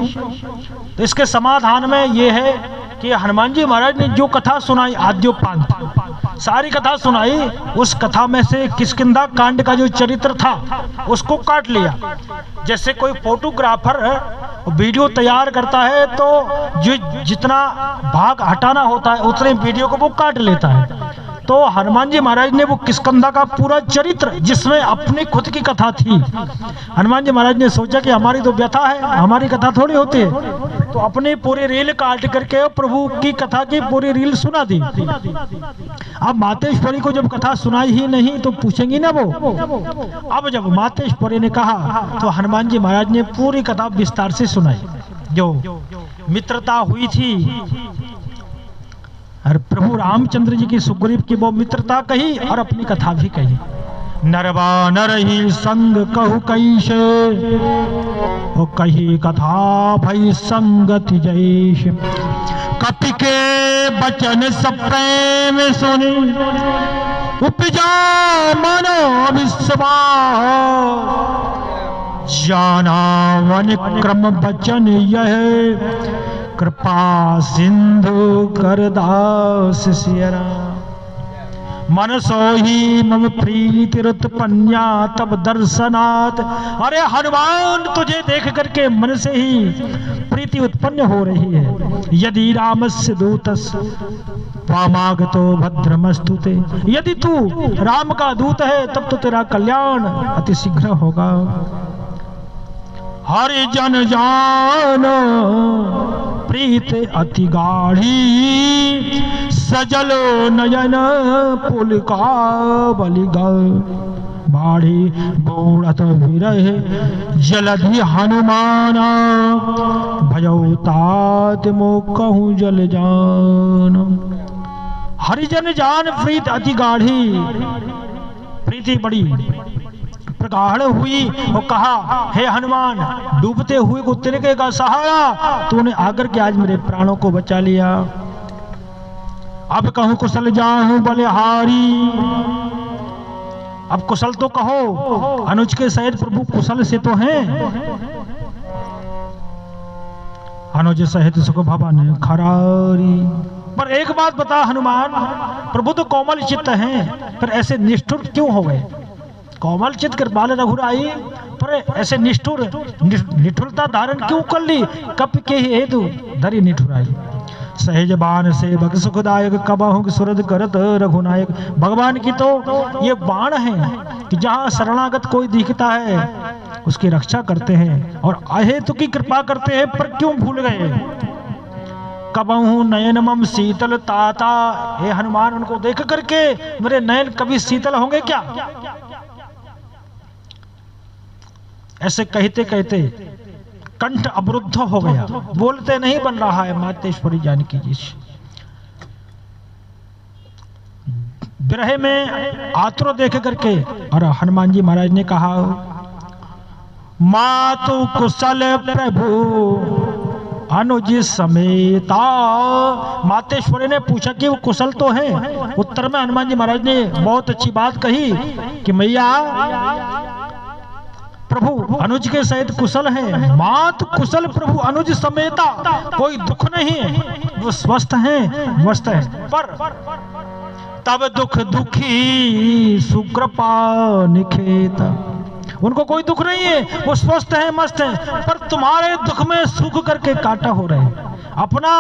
तो इसके समाधान में ये है कि हनुमान जी महाराज ने जो कथा सुनाई आद्योपांत सारी कथा सुनाई, उस कथा में से किष्किंधा कांड का जो चरित्र था उसको काट लिया। जैसे कोई फोटोग्राफर वीडियो तैयार करता है तो जो जितना भाग हटाना होता है उतने वीडियो को वो काट लेता है। तो हनुमान जी महाराज ने वो किष्किंधा का पूरा चरित्र जिसमें अपनी खुद की कथा थी, हनुमान जी महाराज ने सोचा कि हमारी तो व्यथा है, हमारी कथा थोड़ी होती है, तो अपनी पूरी रील काट करके प्रभु की कथा की पूरी रील सुना दी। अब मातेश्वरी को जब कथा सुनाई ही नहीं तो पूछेंगी ना वो। अब जब मातेश्वरी ने कहा तो हनुमान जी महाराज ने पूरी कथा विस्तार से सुनाई। जो मित्रता हुई थी और प्रभु रामचंद्र जी की सुग्रीव की वो मित्रता कही और अपनी कथा भी कही। नरवा नरही संग कहु कैसे, ओ कही कथा भई संगति जैसे। कपि के बचन सब प्रेम सुनी, उपजा मनो विश्वास। जाना वन क्रम बचन यह, कृपा सिंधु कर दास सिया राम। मन सोही मम प्रीतिरुत्पन्या तब दर्शनात्। अरे हनुमान, तुझे देख करके मन से ही प्रीति उत्पन्न हो रही है। यदि रामस्य दूतस् त्वामागतो भद्रमस्तुते। यदि तू राम का दूत है तब तो तेरा कल्याण अति शीघ्र होगा। हरि जन जान प्रीत अति गाढ़ी, सजलो नयन पुलका बलिगा। बाढ़ी बूढ़त विरह जलधि हनुमाना, भयौ तात मो कहूँ जल जान। हरिजन जान प्रीत अति गाढ़ी, प्रीति बड़ी प्रगाढ़ हुई और कहा, हे हनुमान, डूबते हुए को तिनके का सहारा तूने आकर के आज मेरे प्राणों को बचा लिया। अब कहूं कुशल जाहूं बलिहारी। अब कुशल तो कहो, अनुज के सहित प्रभु कुशल से तो हैं। अनुज सहित सुख भवन खरारी। पर एक बात बता हनुमान, प्रभु तो कोमल चित्त हैं, पर ऐसे निष्ठुर क्यों हो गए? कोमल चित्त कृपाल रघुराई, पर ऐसे निष्ठुरता धारण क्यों कर ली? कप के ही हेतु धरी निठुराई। सहज बाण से भग सुखदायक, कबहु सुरद करत रघुनायक। भगवान की तो ये बाण है कि जहाँ शरणागत कोई दिखता है उसकी रक्षा करते हैं और अहेतु की कृपा करते हैं। पर क्यों भूल गए? कबहु नयन मम शीतल ताता। हे हनुमान, उनको देख करके मेरे नयन कभी शीतल होंगे क्या? ऐसे कहते कहते कंठ अवरुद्ध हो गया, बोलते नहीं बन रहा है मातेश्वरी जानकी जी से। विरह में आतुर देख करके और हनुमान जी महाराज ने कहा, मातु कुशल प्रभु अनुज समेता। मातेश्वरी ने पूछा कि वो कुशल तो है। उत्तर में हनुमान जी महाराज ने बहुत अच्छी बात कही कि मैया, प्रभु अनुज के सहित कुशल है। मात कुशल प्रभु अनुज समेता, कोई दुख नहीं है, वो स्वस्थ हैं, मस्त है। पर तब दुख दुखी सुकृपा निखेता। उनको कोई दुख नहीं है, वो स्वस्थ है, मस्त है। पर तुम्हारे दुख में सूख करके कांटा हो रहे हैं। अपना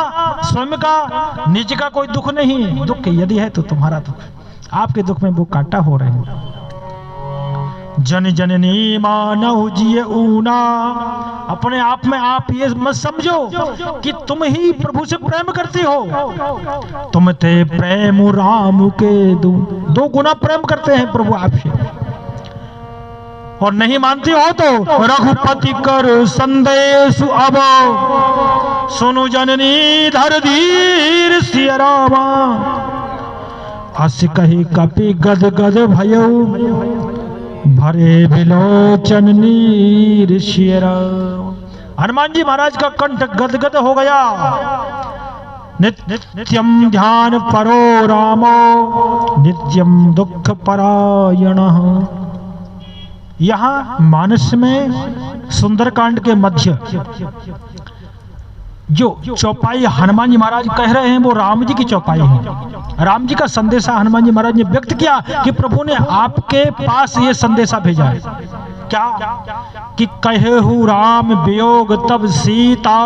स्वयं का निज का कोई दुख नहीं है। दुख यदि है तो तुम्हारा दुख, आपके दुख में वो कांटा हो रहे हैं। जन जननी मानव जिये ऊना। अपने आप में आप ये मत समझो कि तुम ही प्रभु से प्रेम करते हो। तुम ते प्रेम राम के दो गुना प्रेम करते हैं प्रभु आपसे, और नहीं मानते हो तो रघुपति कर संदेश अब। सुनु जननी धर धीर सिय रामा। हस कही कपि गद गद भयो, भरे बिलोचन नीर शियरा। हनुमान जी महाराज का कंठ गदगद हो गया। नित्यम ध्यान परो रामो, नित्यम दुख परायण। यहाँ मानस में सुंदरकांड के मध्य जो चौपाई हनुमान जी महाराज कह रहे हैं वो राम जी की चौपाई है। राम जी का संदेशा हनुमान जी महाराज ने व्यक्त किया कि प्रभु ने आपके पास ये संदेशा भेजा है। क्या कि कहेहु राम वियोग तब सीता,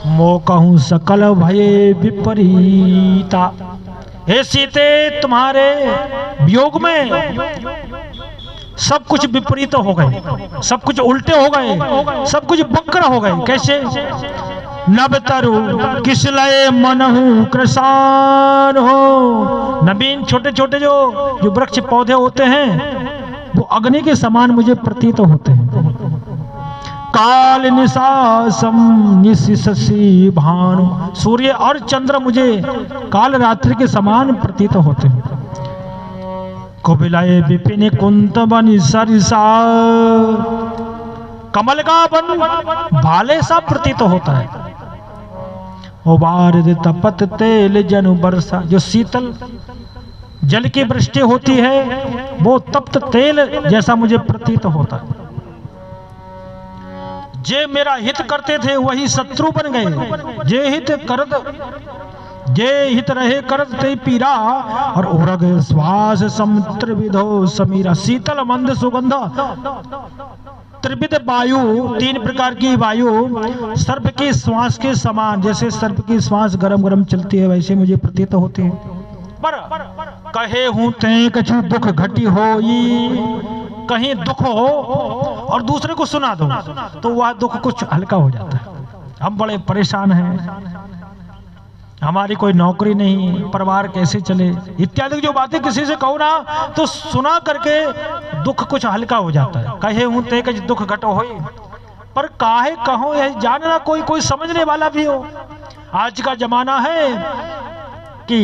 मो कहूं सकल भये विपरीता। हे सीते, तुम्हारे वियोग में सब कुछ विपरीत हो गए, सब कुछ उल्टे हो गए, सब कुछ वक्र हो गए। कैसे? नब तरु किस लय मनहु कृसान हो। नवीन छोटे छोटे जो वृक्ष पौधे होते हैं वो अग्नि के समान मुझे प्रतीत होते हैं। काल निशासम निशिशि भानु। सूर्य और चंद्र मुझे काल रात्रि के समान प्रतीत होते हैं। कुबिलाए विपिन कुंत बन सरिसा। कमल का वन भाले सा प्रतीत होता है। उबारिद तपत तेल जनु बरसा। जो शीतल जल की वृष्टि होती है वो तप्त तेल जैसा मुझे प्रतीत होता है। जे मेरा हित करते थे वही शत्रु बन गए। जे हित करत जे हित रहे करत ते पीरा, और उरग श्वास सम त्रिविधो समीरा। शीतल मंद सुगंध, त्रिविध वायु, 3 प्रकार की वायु सर्प की श्वास के समान, जैसे सर्प की श्वास गरम गरम चलती है वैसे मुझे प्रतीत होती है। पर कहे हूं ते कछु दुख घटी होई, कहीं दुख हो और दूसरे को सुना दो तो वह दुख कुछ हल्का हो जाता है। हम बड़े परेशान हैं, हमारी कोई नौकरी नहीं, परिवार कैसे चले, इत्यादि जो बातें किसी से कहो ना तो सुना करके दुख कुछ हल्का हो जाता है। कहे हूं ते कछु दुख घटो होई, पर काहे कहो यह जानना कोई समझने वाला भी हो। आज का जमाना है कि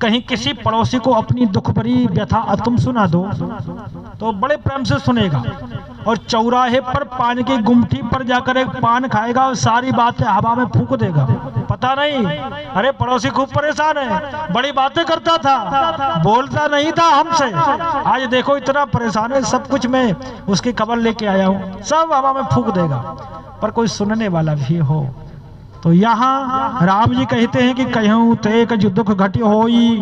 कहीं किसी पड़ोसी को अपनी दुख भरी व्यथा तुम सुना दो तो बड़े प्रेम से सुनेगा, और चौराहे पर पान की गुमटी पर जाकर एक पान खाएगा और सारी बातें हवा में फूंक देगा। पता नहीं, अरे पड़ोसी खूब परेशान है, बड़ी बातें करता था, बोलता नहीं था हमसे, आज देखो इतना परेशान है, सब कुछ मैं उसकी खबर लेके आया हूँ, सब हवा में फूंक देगा। पर कोई सुनने वाला भी हो। तो यहाँ राम जी कहते हैं कि कहूँ ते कछु दुख घटी होई,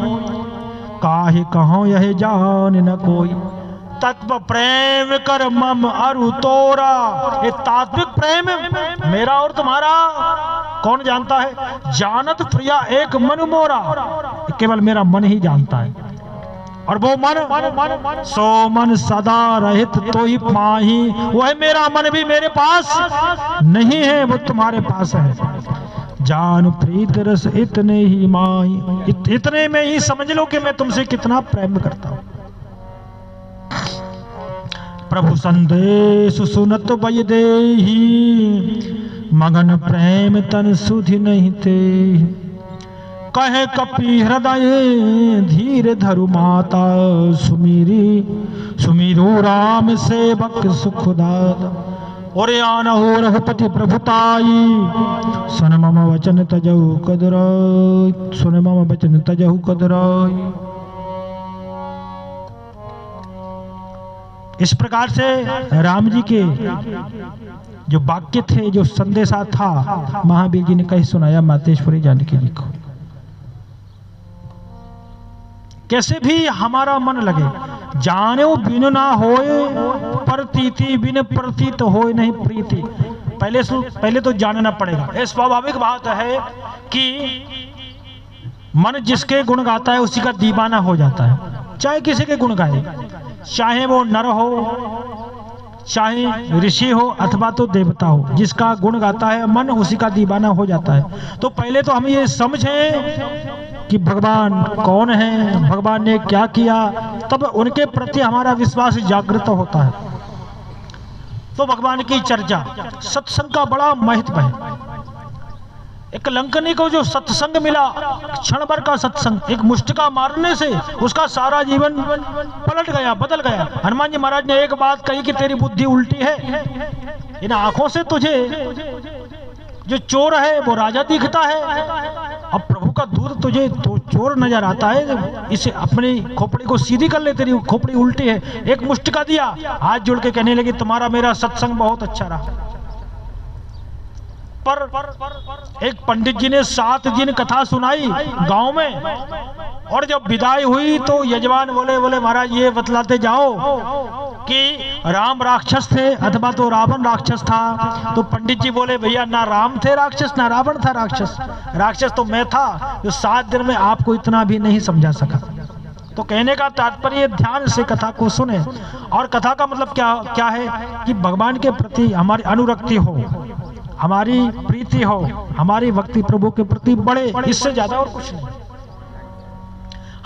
काहे कहूँ यह जान न कोई। तत्व प्रेम कर मम अरु तोरा, ये तात्विक प्रेम मेरा और तुम्हारा कौन जानता है। जानत प्रिया एक मन मोरा, केवल मेरा मन ही जानता है, और वो मन सो मन सदा रहित तो ही पाही। वह मेरा मन भी मेरे पास नहीं है, वो तुम्हारे पास है। जान प्रीत रस इतने ही माही, इतने में ही समझ लो कि मैं तुमसे कितना प्रेम करता हूं। प्रभु संदेश सुनत बय देहि, मगन प्रेम तन सुधि नहीं ते। कहे कपि हृदय धीर धरु माता, सुमीरू राम सेवक सुखदाता। और आनहु रघुपति प्रभुताई, सुन मम वचन तजहु कदराई, सुन मम वचन तजहु कदराई। इस प्रकार से राम जी के जो वाक्य थे, जो संदेशा था, महावीर जी ने कहीं सुनाया मातेश्वरी जानकी जी को। कैसे भी हमारा मन लगे, जाने बिन ना होए प्रतीति, बिन प्रतीत होए नहीं प्रीति। पहले तो जानना पड़ेगा। ये स्वाभाविक बात है कि मन जिसके गुण गाता है उसी का दीवाना हो जाता है, चाहे किसी के गुण गाए, चाहे वो नर हो, चाहे ऋषि हो अथवा तो देवता हो, जिसका गुण गाता है मन उसी का दीवाना हो जाता है। तो पहले तो हम ये समझें कि भगवान कौन है, भगवान ने क्या किया, तब उनके प्रति हमारा विश्वास जागृत होता है। तो भगवान की चर्चा, सत्संग का बड़ा महत्व है। एक लंकनी को जो सत्संग मिला, क्षण भर का सत्संग, एक मुष्टिका मारने से उसका सारा जीवन पलट गया, बदल गया। हनुमान जी महाराज ने एक बात कही कि तेरी बुद्धि उल्टी है, इन आंखों से तुझे जो चोर है वो राजा दिखता है, अब प्रभु का दूध तुझे तो चोर नजर आता है, इसे अपनी खोपड़ी को सीधी कर ले, तेरी खोपड़ी उल्टी है। एक मुष्टिका दिया, हाथ जोड़ के कहने लगी तुम्हारा मेरा सत्संग बहुत अच्छा रहा। पर एक पंडित जी ने 7 दिन कथा सुनाई गांव में, और जब विदाई हुई तो यजमान बोले महाराज ये बतलाते जाओ कि राम राक्षस थे अथवा तो रावण राक्षस था। तो पंडित जी बोले भैया ना राम थे राक्षस ना रावण था राक्षस, राक्षस तो मैं था जो 7 दिन में आपको इतना भी नहीं समझा सका। तो कहने का तात्पर्य ध्यान से कथा को सुने, और कथा का मतलब क्या है कि भगवान के प्रति हमारी अनुरक्ति हो, हमारी प्रीति हो, हमारी भक्ति प्रभु के प्रति बढ़े, इससे ज्यादा और कुछ नहीं।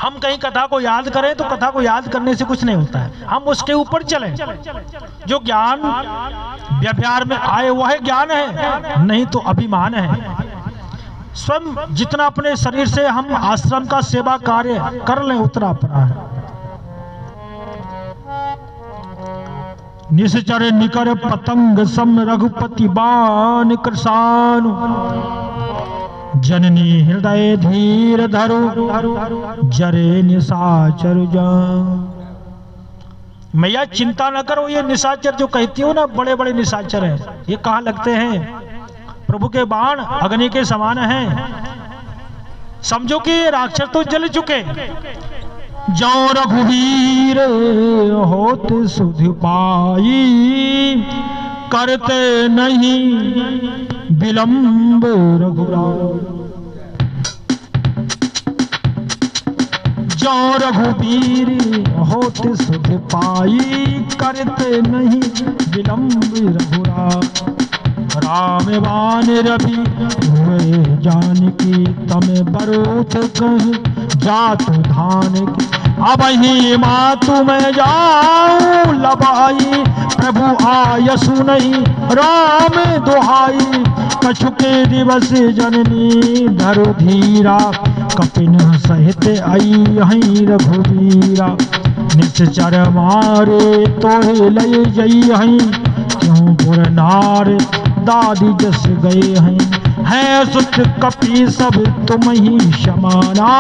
हम कहीं कथा को याद करें तो कथा को याद करने से कुछ नहीं होता है, हम उसके ऊपर चलें। जो ज्ञान व्यवहार में आए वह ज्ञान है, नहीं तो अभिमान है। स्वयं जितना अपने शरीर से हम आश्रम का सेवा कार्य कर लें उतना अपना है। निश्चर निकर पतंग सम रघुपति बाण कृषानु, जननी हृदय धीर धरु जरे निशाचर जान। मैया चिंता न करो, ये निशाचर जो कहती हो ना, बड़े बड़े निशाचर हैं, ये कहाँ लगते हैं? प्रभु के बाण अग्नि के समान हैं। समझो कि राक्षस तो जल चुके। जो रघुवीर होते सुध पाई, करते नहीं विलंब रघुराई। जो रघुवीर होते सुध पाई, करते नहीं विलंब रघुराई। राम बाण रवि हुए जानकी, तमे बरूथ कह जातु धान की। अब ही मातु में जाऊं लबाई, प्रभु आयसु नहीं राम दुहाई। कछुके दिवस जननी धरु धीरा, कपिन सहित आई हई रघुवीरा। निश्चर मारे तोहे लय जई हई, क्यों पुर नार दादी जस गए हैं सुत कपि सब तुम ही समाना।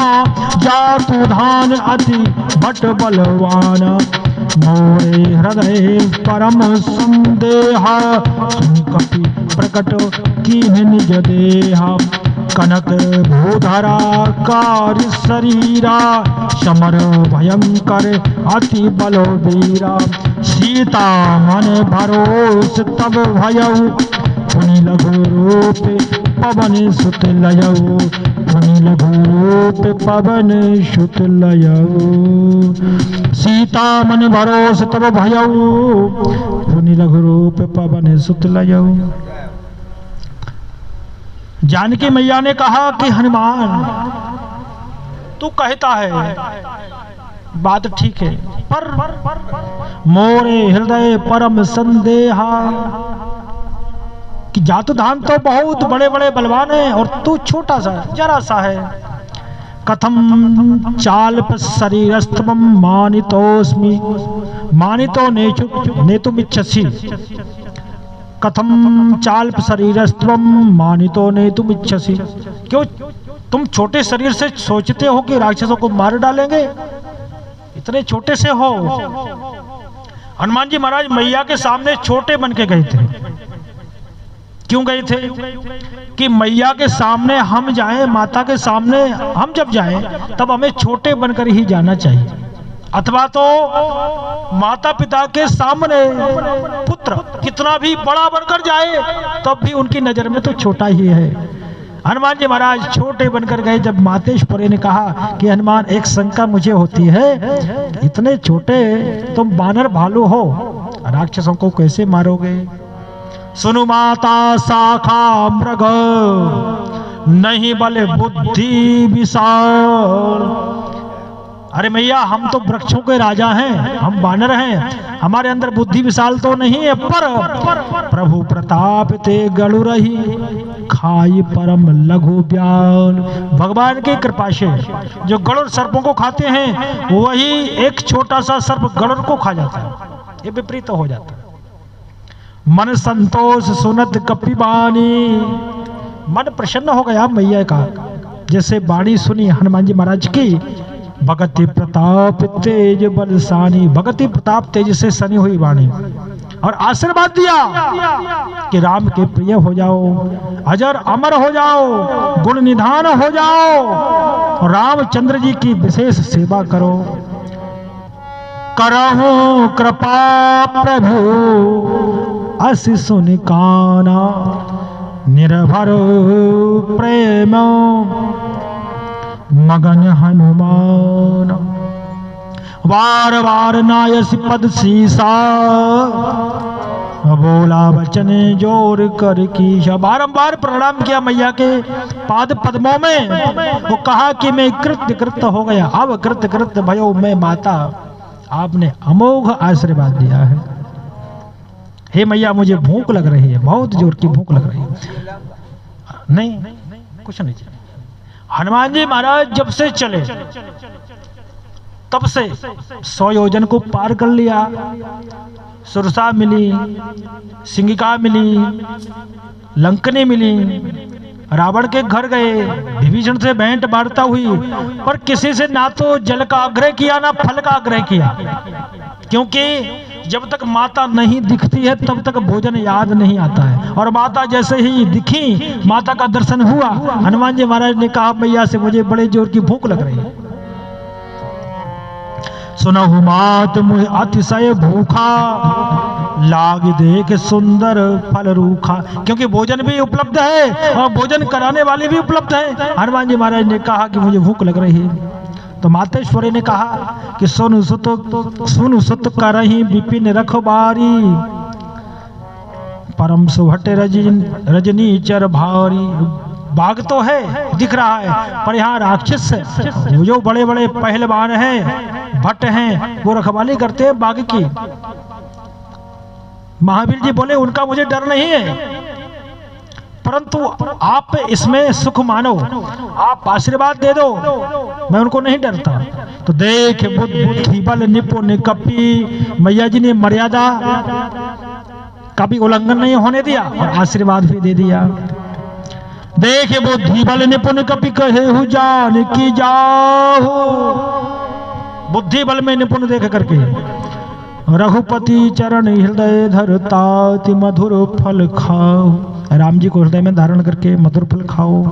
जातु धान अति भट बलवाना, मोरे हृदय परम संदेहा। कपि प्रकट कीन निज देहा, कनक भूधरा कार्य शरीरा। समर भयंकर अति बलवीरा, सीता मन भरोस तब भयऊ। पुनि लघु रूप पवन सुत लयऊ, पुनि लघु रूप पवन सुत लयऊ। सीता मन भरोस तब भयऊ, पुनि लघु रूप पवन सुत लयऊ। जानकी मैया ने कहा कि हनुमान तू कहता है बात ठीक है, पर मोरे हृदय परम संदेहा, कि जातुधान तो बहुत बड़े बड़े बलवान हैं और तू छोटा सा जरा सा है। कथम चाल्प शरीरस्तम मानितोस्मि, मानितो नेतुमिच्छसि। कथम चाल्प शरीरस्तम मानितो नेतुमिच्छसि। क्यों तुम छोटे शरीर से सोचते हो कि राक्षसों को मार डालेंगे? इतने छोटे से हो। हनुमान जी महाराज मैया के सामने छोटे बन के गए थे। क्यों गए थे? कि मैया के सामने हम जाएं, माता के सामने हम जब जाएं तब हमें छोटे बनकर ही जाना चाहिए। अथवा तो माता पिता के सामने पुत्र कितना भी बड़ा बनकर जाए तब भी उनकी नजर में तो छोटा ही है। हनुमान जी महाराज छोटे बनकर गए। जब मातेश्वरी ने कहा कि हनुमान एक शंका मुझे होती है, इतने छोटे तुम बानर भालू हो, राक्षसों को कैसे मारोगे? सुनु माता शाखा मृग, नहीं बल बुद्धि विशाल। अरे मैया हम तो वृक्षों के राजा हैं, हम बानर हैं, हमारे अंदर बुद्धि विशाल तो नहीं है, पर प्रभु प्रताप ते गलु रही, खाई परम लघु ब्याल। भगवान की कृपा से जो गरुड़ सर्पों को खाते हैं वही एक छोटा सा सर्प गरुड़ को खा जाता है। ये विपरीत हो जाता है। मन संतोष सुनत कपिबानी, मन प्रसन्न हो गया मैया का जैसे वाणी सुनी हनुमान जी महाराज की। भगति प्रताप तेज बलसानी, भगति प्रताप तेज से सनी हुई वाणी, और आशीर्वाद दिया कि राम के प्रिय हो जाओ, अजर अमर हो जाओ, गुण निधान हो जाओ, रामचंद्र जी की विशेष सेवा करो। करहु कृपा प्रभु अस सुन काना, निर्भर प्रेम मगन हनुमान। बार बार नायस पद सीसा, बोला वचन जोर कर कीशा। बारंबार प्रणाम किया मैया के पाद पद्मों में। वो कहा कि मैं कृत्य कृत हो गया, अब कृत्य कृत भयो मैं माता, आपने अमोघ आशीर्वाद दिया है। हे मैया मुझे भूख लग रही है, बहुत जोर की भूख लग रही है। नहीं कुछ नहीं चाहिए। हनुमान जी महाराज जब से चले तब से 100 योजन को पार कर लिया। सुरसा मिली, सिंगिका मिली, लंकनी मिली, रावण के घर गए, विभीषण से भेंट वार्ता हुई, पर किसी से ना तो जल का आग्रह किया ना फल का आग्रह किया, क्योंकि जब तक माता नहीं दिखती है तब तक भोजन याद नहीं आता है। और माता जैसे ही दिखी, माता का दर्शन हुआ, हनुमान जी महाराज ने कहा मैया से मुझे बड़े जोर की भूख लग रही है। सुनहु मात मुझे अतिशय भूखा, लाग देख सुंदर फल रूखा। क्योंकि भोजन भी उपलब्ध है और भोजन कराने वाले भी उपलब्ध है। हनुमान जी महाराज ने कहा कि मुझे भूख लग रही है। तो मातेश्वरी ने कहा कि सुन सुत करहि विपिन रखबारी, परम सुभट रजनी चर भारी। बाघ तो है, दिख रहा है, पर यहाँ राक्षस है। जो बड़े बड़े पहलवान हैं, भट्ट हैं, वो रखवाली करते हैं बाघ की। महावीर जी बोले उनका मुझे डर नहीं है, परंतु आप इसमें सुख मानो, आप आशीर्वाद दे दो, मैं उनको नहीं डरता। तो देख बुद्धि बल निपुण कपि, मैया जी ने मर्यादा का भी उल्लंघन नहीं होने दिया और आशीर्वाद भी दे दिया। देख बुद्धि बल निपुण कपि कहे हु जान की जाहु, बुद्धि बल में निपुण देख करके रघुपति चरण हृदय धरता मधुर फल खाओ। राम जी को हृदय में धारण करके मधुर फल खाओ।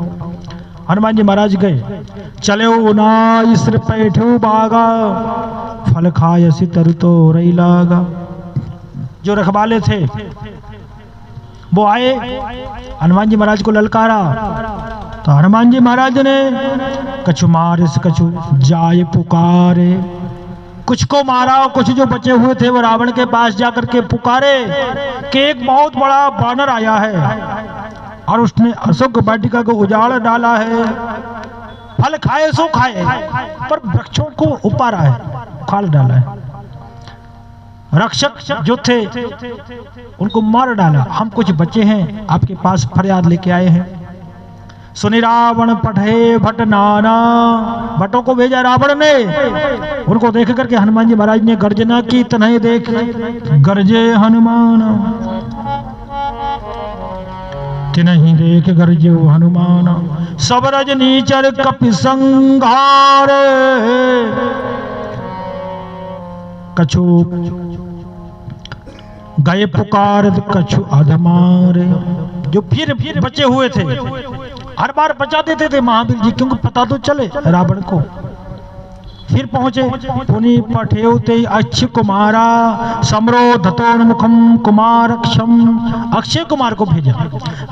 हनुमान जी महाराज गए, चले उनाइस पैठू बागा, फल खाय सितर तो रई लागा। जो रखवाले थे वो आए, हनुमान जी महाराज को ललकारा। तो हनुमान जी महाराज ने कछु मारिस कछु जाय पुकारे, कुछ को मारा और कुछ जो बचे हुए थे वो रावण के पास जाकर के पुकारे कि एक बहुत बड़ा बानर आया है और उसने अशोक वाटिका को उजाड़ डाला है। फल खाए सो खाए, पर वृक्षों को उपाड़ा है, उखाड़ डाला है। रक्षक जो थे उनको मार डाला। हम कुछ बचे हैं, आपके पास फरियाद लेके आए हैं। सुनि रावण पठे भट नाना, भटों को भेजा रावण ने। उनको देख करके हनुमान जी महाराज ने गर्जना की, तनहि देख गरजे हनुमान, तिनहि देख गरजे हनुमान। सब रजनीचर कपि संघार, कछु गए पुकार कछु अधमारे। जो फिर बचे हुए थे हर बार बचा देते थे महावीर जी, क्योंकि पता तो चले रावण को। फिर पहुंचे, पुनि पठेउते अक्ष कुमारा, समरोधतोन्मुखम कुमारक्षम। अक्षय कुमार को भेजा।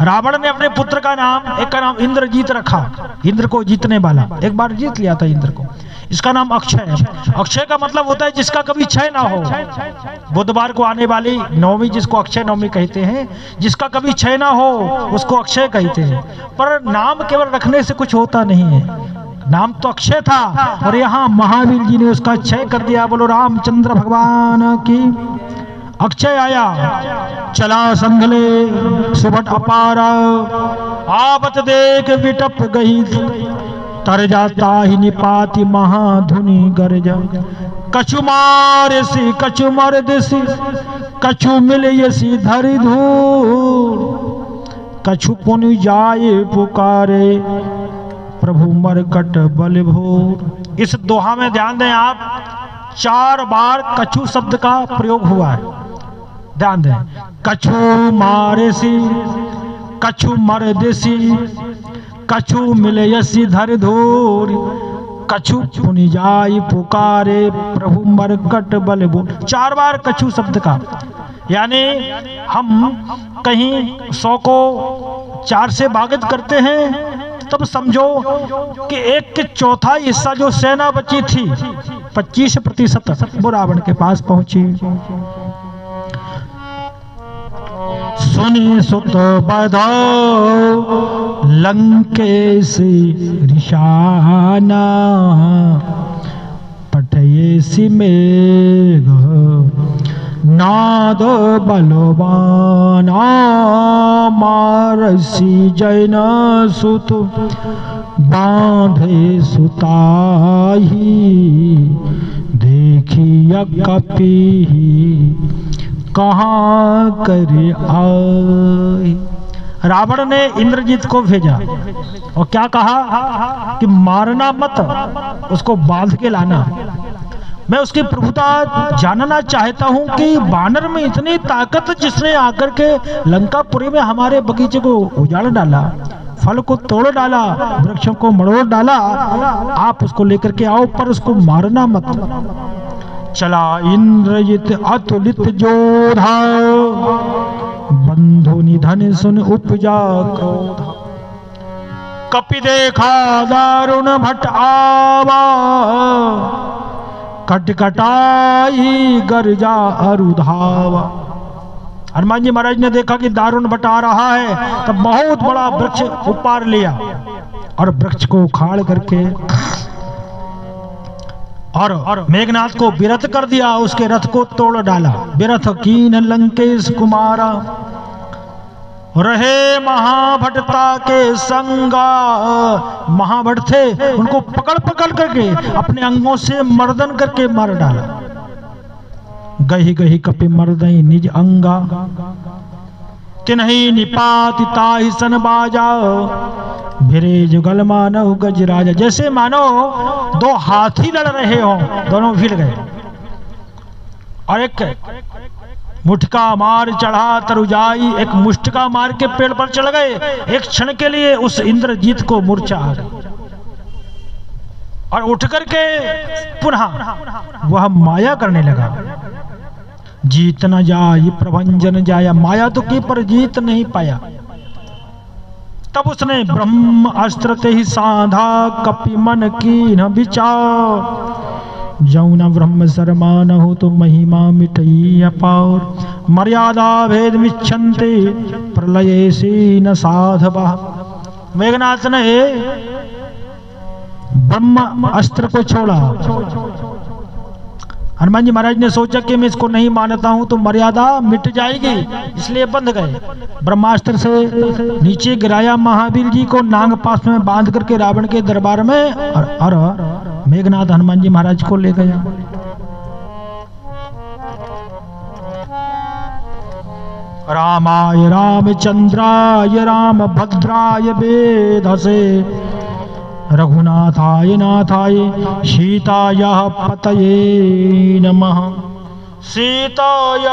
रावण ने अपने पुत्र का नाम, एक का नाम इंद्रजीत रखा, इंद्र को जीतने वाला, एक बार जीत लिया था इंद्र को। इसका नाम अक्षय है। अक्षय का मतलब होता है जिसका कभी क्षय ना हो। बुधवार को आने वाली नवमी जिसको अक्षय नवमी कहते हैं, जिसका कभी क्षय ना हो उसको अक्षय कहते हैं। पर नाम केवल रखने से कुछ होता नहीं है, नाम तो अक्षय था और यहाँ महावीर जी ने उसका क्षय कर दिया। बोलो रामचंद्र भगवान की। अक्षय आया, चला संघले सुभट अपारा, आवत देख विटप गई, तर जाता ही निपाति महाधुनि गरजा। कछु मारे सी कछु मर देसी, कछु मिले यसी धरि धूर, कछु पुनि जाए पुकारे, प्रभु मरकट बल भोर। इस दोहा में ध्यान दें आप, 4 बार कछु शब्द का प्रयोग हुआ है, ध्यान दें। कछु मारे सी, कछु मर देसी, कछु मिले यसी धर धूर, कछु पुनि जाई पुकारे, प्रभु मरकट बल भोर। 4 बार कछु शब्द का, यानी हम कहीं 100 को 4 से भागित करते हैं तब समझो कि 1 के चौथाई हिस्सा जो सेना बची थी 25% वो रावण के पास पहुंची। सुनि सुत बधाओ लंकेशी रिशाना, पठयेसी मेघ नाद बलवाना, मारसी जैन सुत बांधे सुताही, देखिया कपि कहाँ करे आए। रावण ने इंद्रजीत को भेजा और क्या कहा कि मारना मत, उसको बांध के लाना। मैं उसकी प्रभुता जानना चाहता हूं कि वानर में इतनी ताकत जिसने आकर के लंकापुरी में हमारे बगीचे को उजाड़ डाला, फल को तोड़ डाला, वृक्षों को मरोड़ डाला, आप उसको लेकर के आओ पर उसको मारना मत। चला इंद्रजित अतुलित जोधा, बंधु निधन सुन उपजा क्रोधा। कपि देखा दारुण भट आवा, कटकटाई गर्जा अरुधावा। हनुमान जी महाराज ने देखा कि दारुण भट आ रहा है, तब बहुत बड़ा वृक्ष उपार लिया और वृक्ष को उखाड़ करके और मेघनाथ को विरथ कर दिया, उसके रथ को तोड़ डाला। विरथ कीन लंकेश कुमारा, रहे महाभटता के संगा। महाभट थे, उनको पकड़ पकड़ करके अपने अंगों से मर्दन करके मार डाला। गही गही कपि मर्दई निज अंगा, तिन्हि निपाति ताहि सन बाजा। भिरे जुगल मानव गजराजा, जैसे मानो दो हाथी लड़ रहे हो, दोनों भिड़ गए और एक मुठका मार चढ़ा तरुजाई, एक मुष्टका मार के पेड़ पर चढ़ गए। एक क्षण के लिए उस इंद्रजीत को मूर्छा आ गई और उठ करके पुनः वह माया करने लगा। जीत न जाय प्रभंजन जाया, माया तो की पर जीत नहीं पाया। तब उसने ब्रह्म अस्त्र ते ही साधा, कपि मन की न विचार। जौन ब्रह्म शर्मान हो तो महिमा मिटई अपार। मर्यादा भेद मिच्छन्ते प्रलय से न साधवा। मेघनाथ ने ब्रह्म अस्त्र को छोड़ा। हनुमान जी महाराज ने सोचा कि मैं इसको नहीं मानता हूं तो मर्यादा मिट जाएगी, इसलिए बंध गए। ब्रह्मास्त्र से नीचे गिराया, महावीर जी को नांग पास में बांध करके रावण के दरबार में और मेघनाथ हनुमान जी महाराज को ले गया। रामाय रामचंद्राय राम भद्राय वेधसे, रघुनाथाय नाथाय सीताय पतये नमः। सीताय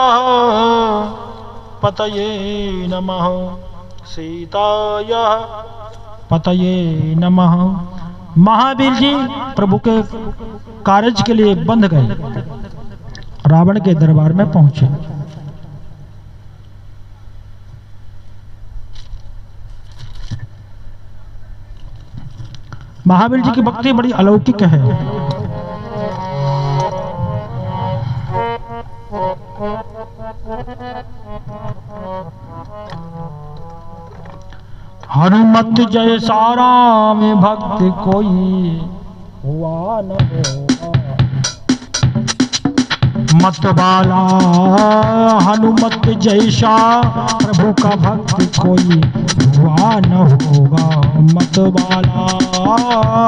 पतये नमः, सीताय पतये नमः। महावीर जी प्रभु के कार्य के लिए बंध गए, रावण के दरबार में पहुंचे। महावीर जी की भक्ति बड़ी अलौकिक है। हनुमत जैसा राम भक्त कोई हुआ न होगा। मतवाला हनुमत जैसा प्रभु का भक्त कोई हुआ न होगा। मतवाला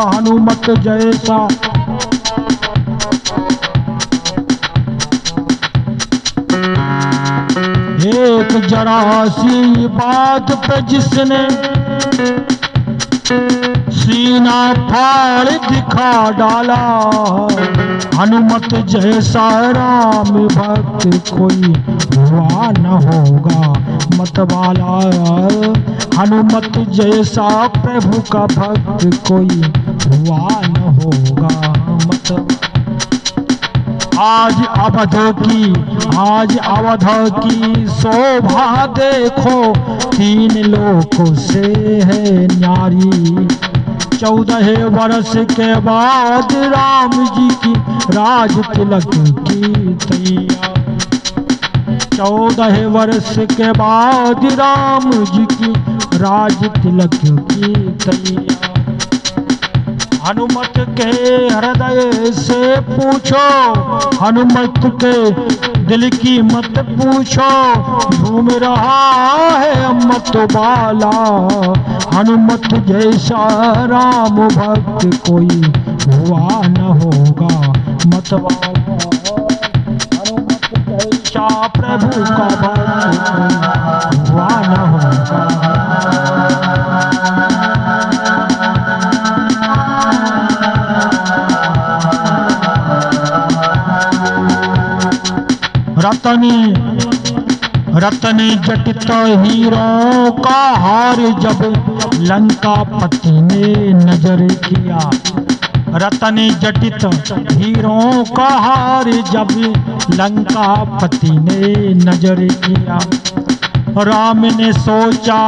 हनुमत जैसा एक जरा सी बात पे जिसने सीना फाड़ दिखा डाला। हनुमत जैसा राम भक्त कोई हुआ न होगा। मतवाला हनुमत जैसा प्रभु का भक्त कोई हुआ न होगा। मत आज अवध की शोभा देखो, तीन लोकों से है न्यारी। 14 वर्ष के बाद राम जी की राज तिलक की तैयारी। 14 वर्ष के बाद राम जी की राज तिलक की तैयारी। हनुमत के हृदय से पूछो, हनुमत के दिल की मत पूछो। झूम रहा है मत वाला, हनुमत जैसा राम भक्त कोई हुआ न होगा। मत वाला हनुमत जैसा प्रभु का भक्त हुआ न होगा। रतन जटित हीरों का हार जब लंकापति ने नजर किया। रतन जटित हीरों का हार जब लंकापति ने नजर किया। राम ने सोचा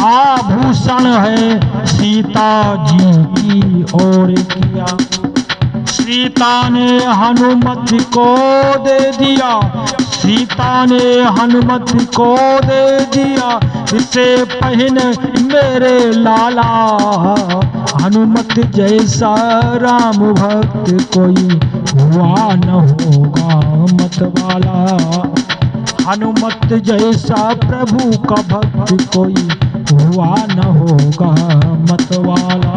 आभूषण है सीता जी की ओर किया। सीता ने हनुमत को दे दिया। सीता ने हनुमत को दे दिया। इसे पहन मेरे लाला। हनुमत जैसा राम भक्त कोई हुआ न होगा मतवाला। हनुमत जैसा प्रभु का भक्त कोई हुआ न होगा मतवाला।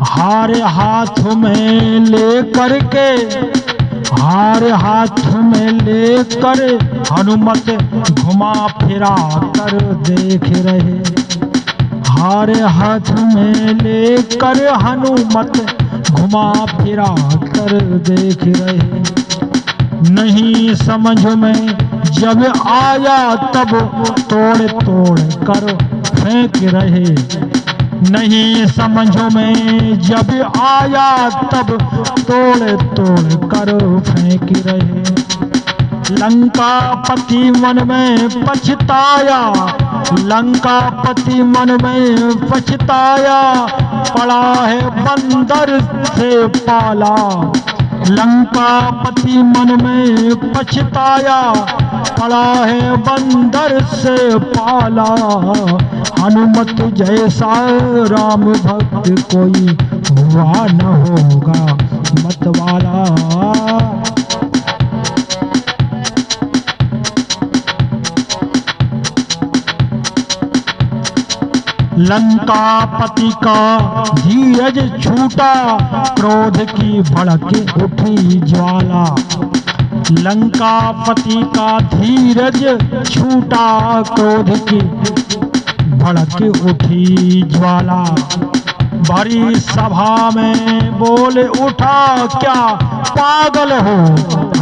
हार हाथ में लेकर के, हार हाथ में लेकर हनुमत घुमा फिरा कर देख रहे। हार हाथ में लेकर हनुमत घुमा फिरा कर देख रहे। नहीं समझ में जब आया तब तोड़ तोड़ कर फेंक रहे। नहीं समझ में जब आया तब तोड़ तोड़ कर फेंक रहे। लंकापति मन में पछताया। लंकापति मन में पछताया। पड़ा है बंदर से पाला। लंकापति मन में पछताया। पड़ा है बंदर से पाला। हनुमत जैसा राम भक्त कोई हुआ न होगा मतवाला। लंकापति का धीरज छूटा। क्रोध की भड़क उठी ज्वाला। लंकापति का धीरज छूटा। क्रोध की भड़क उठी ज्वाला। भरी सभा में बोल उठा क्या पागल हो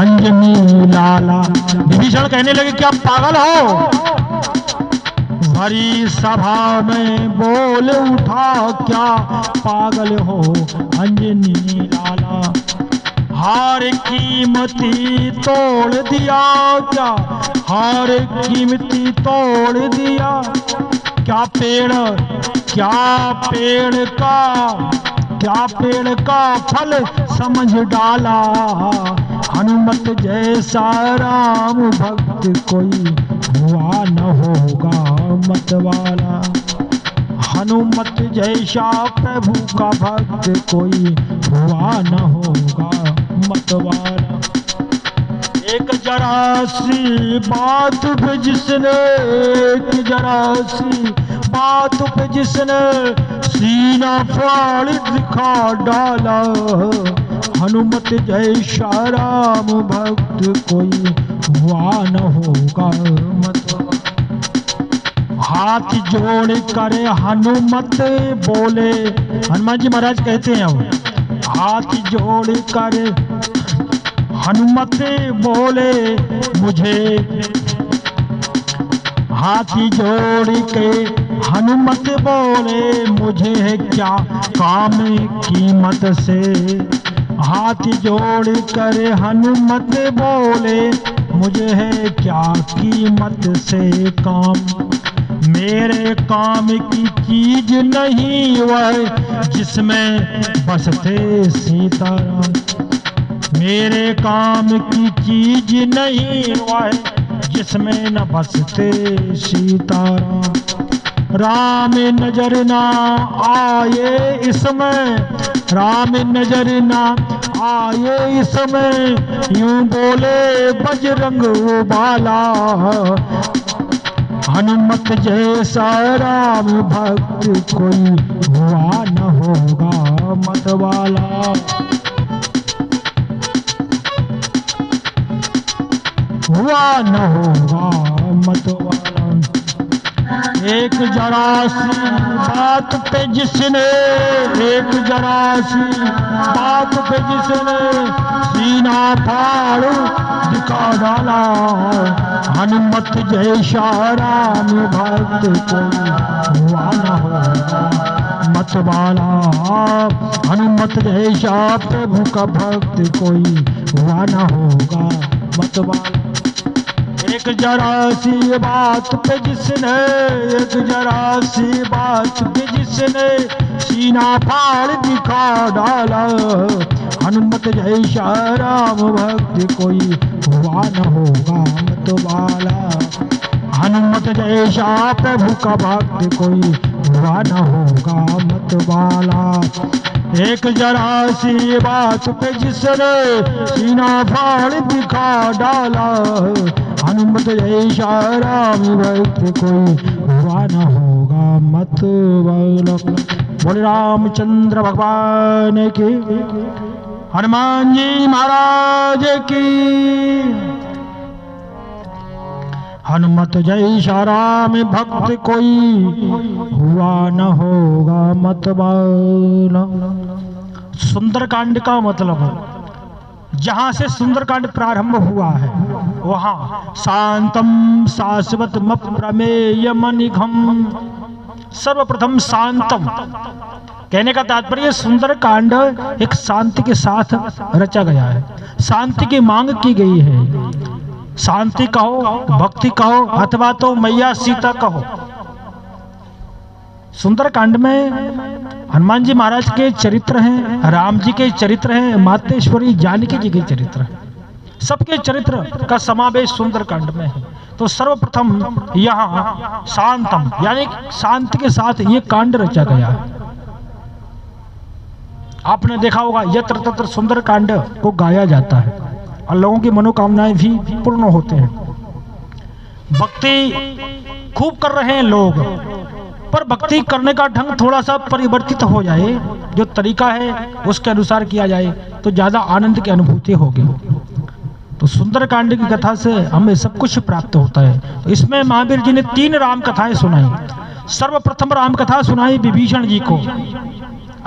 अंजनी लाला। विभीषण कहने लगे क्या पागल हो। भरी सभा में बोल उठा क्या पागल हो अंजनी लाला। हार कीमती तोड़ दिया क्या। हार कीमती तोड़ दिया। क्या पेड़ का फल समझ डाला। हनुमत जैसा राम भक्त कोई हुआ न होगा मतवाला। हनुमत जैसा प्रभु का भक्त कोई हुआ न होगा मतवाला। एक जरा सी बात पे जिसने, एक जरा सी बात पे जिसने सीना फाड़ दिखा डाला। हनुमत जैसा राम भक्त कोई हुआ न होगा मतवाला। हाथ जोड़ कर हनुमत बोले। हनुमान जी महाराज कहते हैं अब हाथ जोड़ कर हनुमत बोले मुझे। हाथी जोड़ के हनुमत बोले मुझे है क्या काम कीमत से। हाथ जोड़ कर हनुमत बोले मुझे है क्या कीमत से काम। मेरे काम की चीज नहीं वह जिसमें बसते सीताराम। मेरे काम की चीज नहीं वह जिसमें न बसते सीताराम। राम नजर ना आए इसमें, राम नजर ना आए इसमें। यूं बोले बजरंग बाला। हनुमत जैसा राम भक्त कोई हुआ न होगा मतवाला। हुआ न होगा मतवाला। एक जरा सी बात पे जिसने, एक जरा सी बात पे जिसने सीना फाड़ दिखा डाला, हनुमत जैसा राम भक्त कोई हुआ न होगा मत वाला, हनुमत जैसा प्रभु का भक्त कोई हुआ न होगा मत वाला। एक जरा सी बात पे जिसने, एक जरा सी बात पे जिसने सीना फाड़ दिखा डाला, हनुमत जैसा राम भक्त कोई हुआ न होगा मत वाला, हनुमत जैसा प्रभु का भक्त कोई हुआ न होगा मत वाला। एक जरा सी बात पे जिसने सीना फाड़ दिखा डाला, हनुमत जैसा राम भक्त कोई हुआ न होगा मत वाला। बोले रामचंद्र भगवान की, हनुमान जी महाराज की। हनुमत जैसा राम भक्त कोई हुआ न होगा मत वाला। सुंदरकांड का मतलब जहां से सुंदरकांड प्रारंभ हुआ है वहां शांतम शाश्वतम प्रमेय मनिघम। सर्वप्रथम शांतम कहने का तात्पर्य सुंदरकांड एक शांति के साथ रचा गया है, शांति की मांग की गई है। शांति कहो, भक्ति कहो, अथवा तो मैया सीता कहो। सुंदरकांड में हनुमान जी महाराज के चरित्र हैं, राम जी के चरित्र हैं, मातेश्वरी जानकी जी के चरित्र हैं। सबके चरित्र का समावेश सुंदरकांड में है। तो सर्वप्रथम यहाँ शांतम यानी शांति के साथ ये कांड रचा गया है। आपने देखा होगा यत्र तत्र सुंदरकांड को गाया जाता है और लोगों की मनोकामनाएं भी पूर्ण होते हैं। भक्ति खूब कर रहे हैं लोग, पर भक्ति करने का ढंग थोड़ा सा परिवर्तित हो जाए, जो तरीका है उसके अनुसार किया जाए तो ज्यादा आनंद की अनुभूति होगी। तो सुंदरकांड की कथा से हमें सब कुछ प्राप्त होता है। तो इसमें महावीर जी ने 3 राम कथाएं सुनाई। सर्वप्रथम राम कथा सुनाई विभीषण जी को।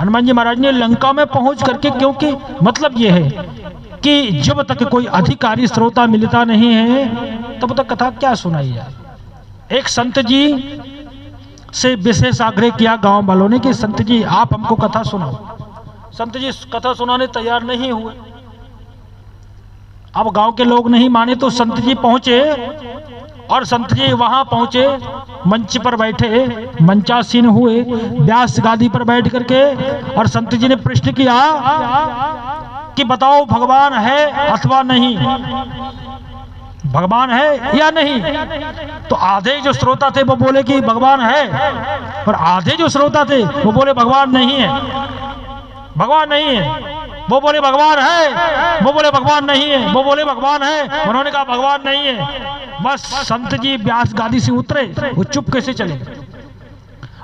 हनुमान जी महाराज ने लंका में पहुंच करके, क्योंकि मतलब यह है कि जब तक कोई अधिकारी श्रोता मिलता नहीं है तब तक कथा क्या सुनाई जाए। एक संत जी से विशेष आग्रह किया गांव वालों ने कि संत जी आप हमको कथा सुनाओ। संत जी कथा सुनाने तैयार नहीं हुए। अब गांव के लोग नहीं माने तो संत जी पहुंचे और संत जी वहां पहुंचे, मंच पर बैठे, मंचासीन हुए, व्यास गादी पर बैठ करके, और संत जी ने प्रश्न किया कि बताओ भगवान है अथवा नहीं, भगवान है या नहीं। तो आधे जो श्रोता थे वो बोले कि भगवान है, और आधे जो श्रोता थे वो बोले भगवान नहीं है, भगवान नहीं है। वो बोले भगवान है, वो बोले भगवान नहीं है, वो बोले भगवान है, उन्होंने कहा भगवान नहीं है। बस संत जी व्यास गादी से उतरे, वो चुप कैसे चले गए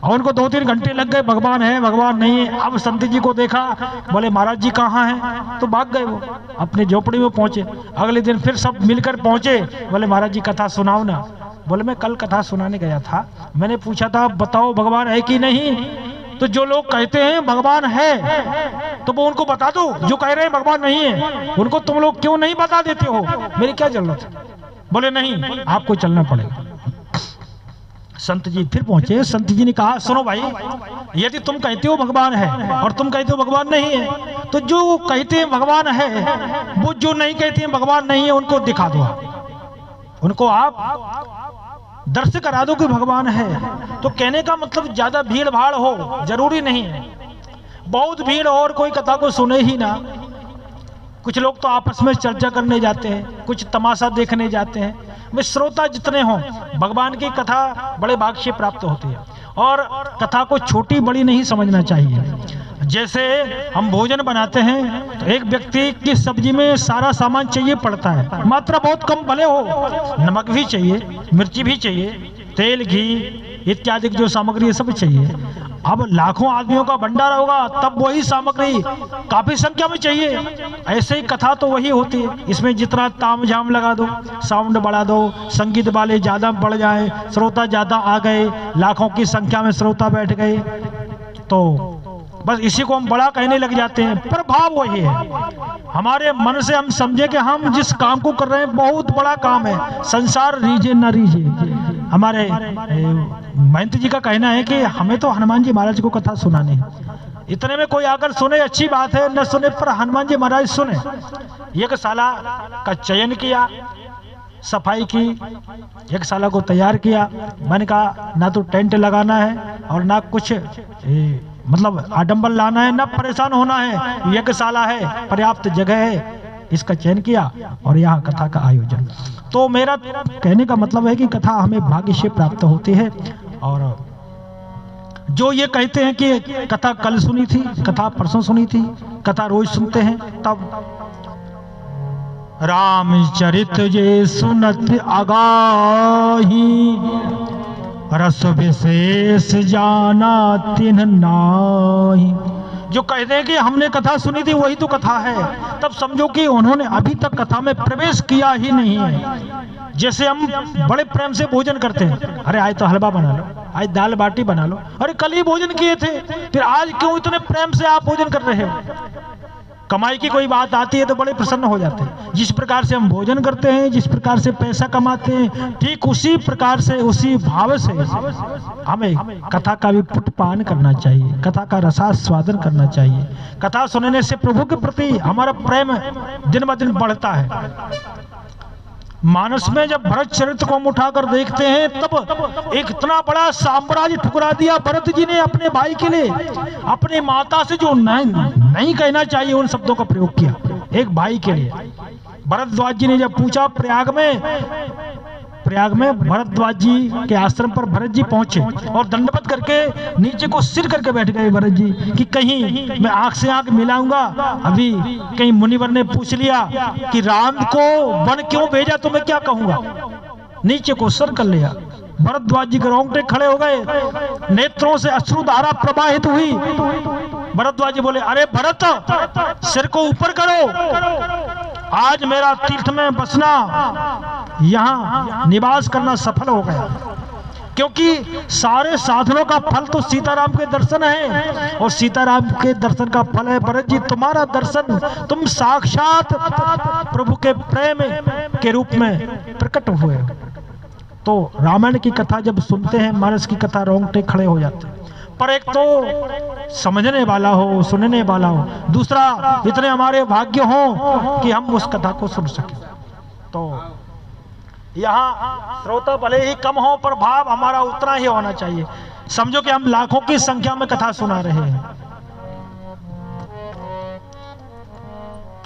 और उनको 2-3 घंटे लग गए, भगवान है भगवान नहीं है। अब संत जी को देखा, बोले महाराज जी कहाँ हैं, तो भाग गए, वो अपने झोपड़ी में पहुंचे। अगले दिन फिर सब मिलकर पहुंचे, बोले महाराज जी कथा सुनाओ ना। बोले मैं कल कथा सुनाने गया था, मैंने पूछा था बताओ भगवान है कि नहीं। तो जो लोग कहते हैं भगवान है तो वो उनको बता दो, जो कह रहे हैं भगवान नहीं है उनको तुम लोग क्यों नहीं बता देते हो, मेरी क्या जरूरत है। बोले नहीं आपको चलना पड़ेगा। संत जी फिर पहुंचे, संत जी ने कहा सुनो भाई, यदि तुम कहते हो भगवान है और तुम कहते हो भगवान नहीं है, तो जो कहते हैं भगवान है वो जो नहीं कहते हैं भगवान नहीं है उनको दिखा दो, उनको आप दर्शन करा दो कि भगवान है। तो कहने का मतलब ज्यादा भीड़ भाड़ हो जरूरी नहीं है, बहुत भीड़ हो और कोई कथा को सुने ही ना। कुछ लोग तो आपस में चर्चा करने जाते हैं, कुछ तमाशा देखने जाते हैं। वे श्रोता जितने हों, भगवान की कथा बड़े भाग से प्राप्त होती है। और कथा को छोटी बड़ी नहीं समझना चाहिए। जैसे हम भोजन बनाते हैं तो एक व्यक्ति की सब्जी में सारा सामान चाहिए पड़ता है, मात्रा बहुत कम भले हो, नमक भी चाहिए, मिर्ची भी चाहिए, तेल घी इत्यादि जो सामग्री है सब चाहिए। अब लाखों आदमियों का भंडारा होगा तब वही सामग्री काफी संख्या में चाहिए। ऐसे ही कथा तो वही होती है, इसमें जितना तामझाम लगा दो, साउंड बढ़ा दो, संगीत वाले ज्यादा बढ़ जाए, श्रोता ज्यादा आ गए, लाखों की संख्या में श्रोता बैठ गए, तो बस इसी को हम बड़ा कहने लग जाते हैं। पर भाव वही है, हमारे मन से हम समझे कि हम जिस काम को कर रहे हैं बहुत बड़ा काम है, संसार रीझे न रीझे। हमारे महंत जी का कहना है कि हमें तो हनुमान जी महाराज को कथा सुनानी है, इतने में कोई आकर सुने अच्छी बात है, न सुने पर हनुमान जी महाराज सुने। एक साला का चयन किया, सफाई की, एक साला को तैयार किया। मैंने कहा ना तो टेंट लगाना है और ना कुछ मतलब आडंबर लाना है, ना परेशान होना है, एक साला है, पर्याप्त जगह है, इसका चयन किया और यहाँ कथा का आयोजन। तो मेरा कहने का मतलब है कि कथा हमें भाग्य से प्राप्त होती है। और जो ये कहते हैं कि कथा कल सुनी थी, कथा परसों सुनी थी, कथा रोज सुनते हैं, तब रामचरित जे सुनत आगाही, रस विशेष जाना तिन्ह नाही। जो कहते हैं कि हमने कथा सुनी थी वही तो कथा है, तब समझो कि उन्होंने अभी तक कथा में प्रवेश किया ही नहीं है। जैसे हम बड़े प्रेम से भोजन करते हैं, अरे आज तो हलवा बना लो, आज दाल बाटी बना लो, अरे कल ही भोजन किए थे, फिर आज क्यों इतने प्रेम से आप भोजन कर रहे हो। कमाई की कोई बात आती है तो बड़े प्रसन्न हो जाते हैं। जिस प्रकार से हम भोजन करते हैं, जिस प्रकार से पैसा कमाते हैं, ठीक उसी प्रकार से, उसी भाव से हमें कथा का भी पुटपान करना चाहिए, कथा का रसास्वादन करना चाहिए। कथा सुनने से प्रभु के प्रति हमारा प्रेम दिन ब दिन बढ़ता है। मानस में जब भरत चरित्र को हम उठाकर देखते हैं तब एक इतना बड़ा साम्राज्य ठुकरा दिया भरत जी ने अपने भाई के लिए, अपने माता से जो नहीं कहना चाहिए उन शब्दों का प्रयोग किया एक भाई के लिए। भरद्वाज जी ने जब पूछा, प्रयाग में भरद्वाज जी के आश्रम पर भरत जी पहुंचे और दंडवत करके नीचे को सिर करके बैठ गए भरत जी कि कहीं मैं आंख से आंख मिलाऊंगा। अभी कहीं मुनिवर ने पूछ लिया कि राम को वन क्यों भेजा तो मैं क्या कहूंगा, नीचे को सर कर लिया। भरद्वाज जी के रोंगटे खड़े हो गए, नेत्रों से अश्रुधारा प्रवाहित हुई। भरद्वाज जी बोले, अरे भरत सिर को ऊपर करो, आज मेरा तीर्थ में बसना, यहाँ निवास करना सफल हो गया। क्योंकि सारे साधनों का फल तो सीताराम के दर्शन है और सीताराम के दर्शन का फल है भरत जी तुम्हारा दर्शन। तुम साक्षात प्रभु के प्रेम के रूप में प्रकट हुए। तो रामायण की कथा जब सुनते हैं, मानस की कथा, रोंगटे खड़े हो जाते हैं। पर एक तो समझने वाला हो, सुनने वाला हो, दूसरा इतने हमारे भाग्य हो कि हम उस कथा को सुन सके। तो यहाँ श्रोता भले ही कम हो पर भाव हमारा उतना ही होना चाहिए। समझो कि हम लाखों की संख्या में कथा सुना रहे हैं।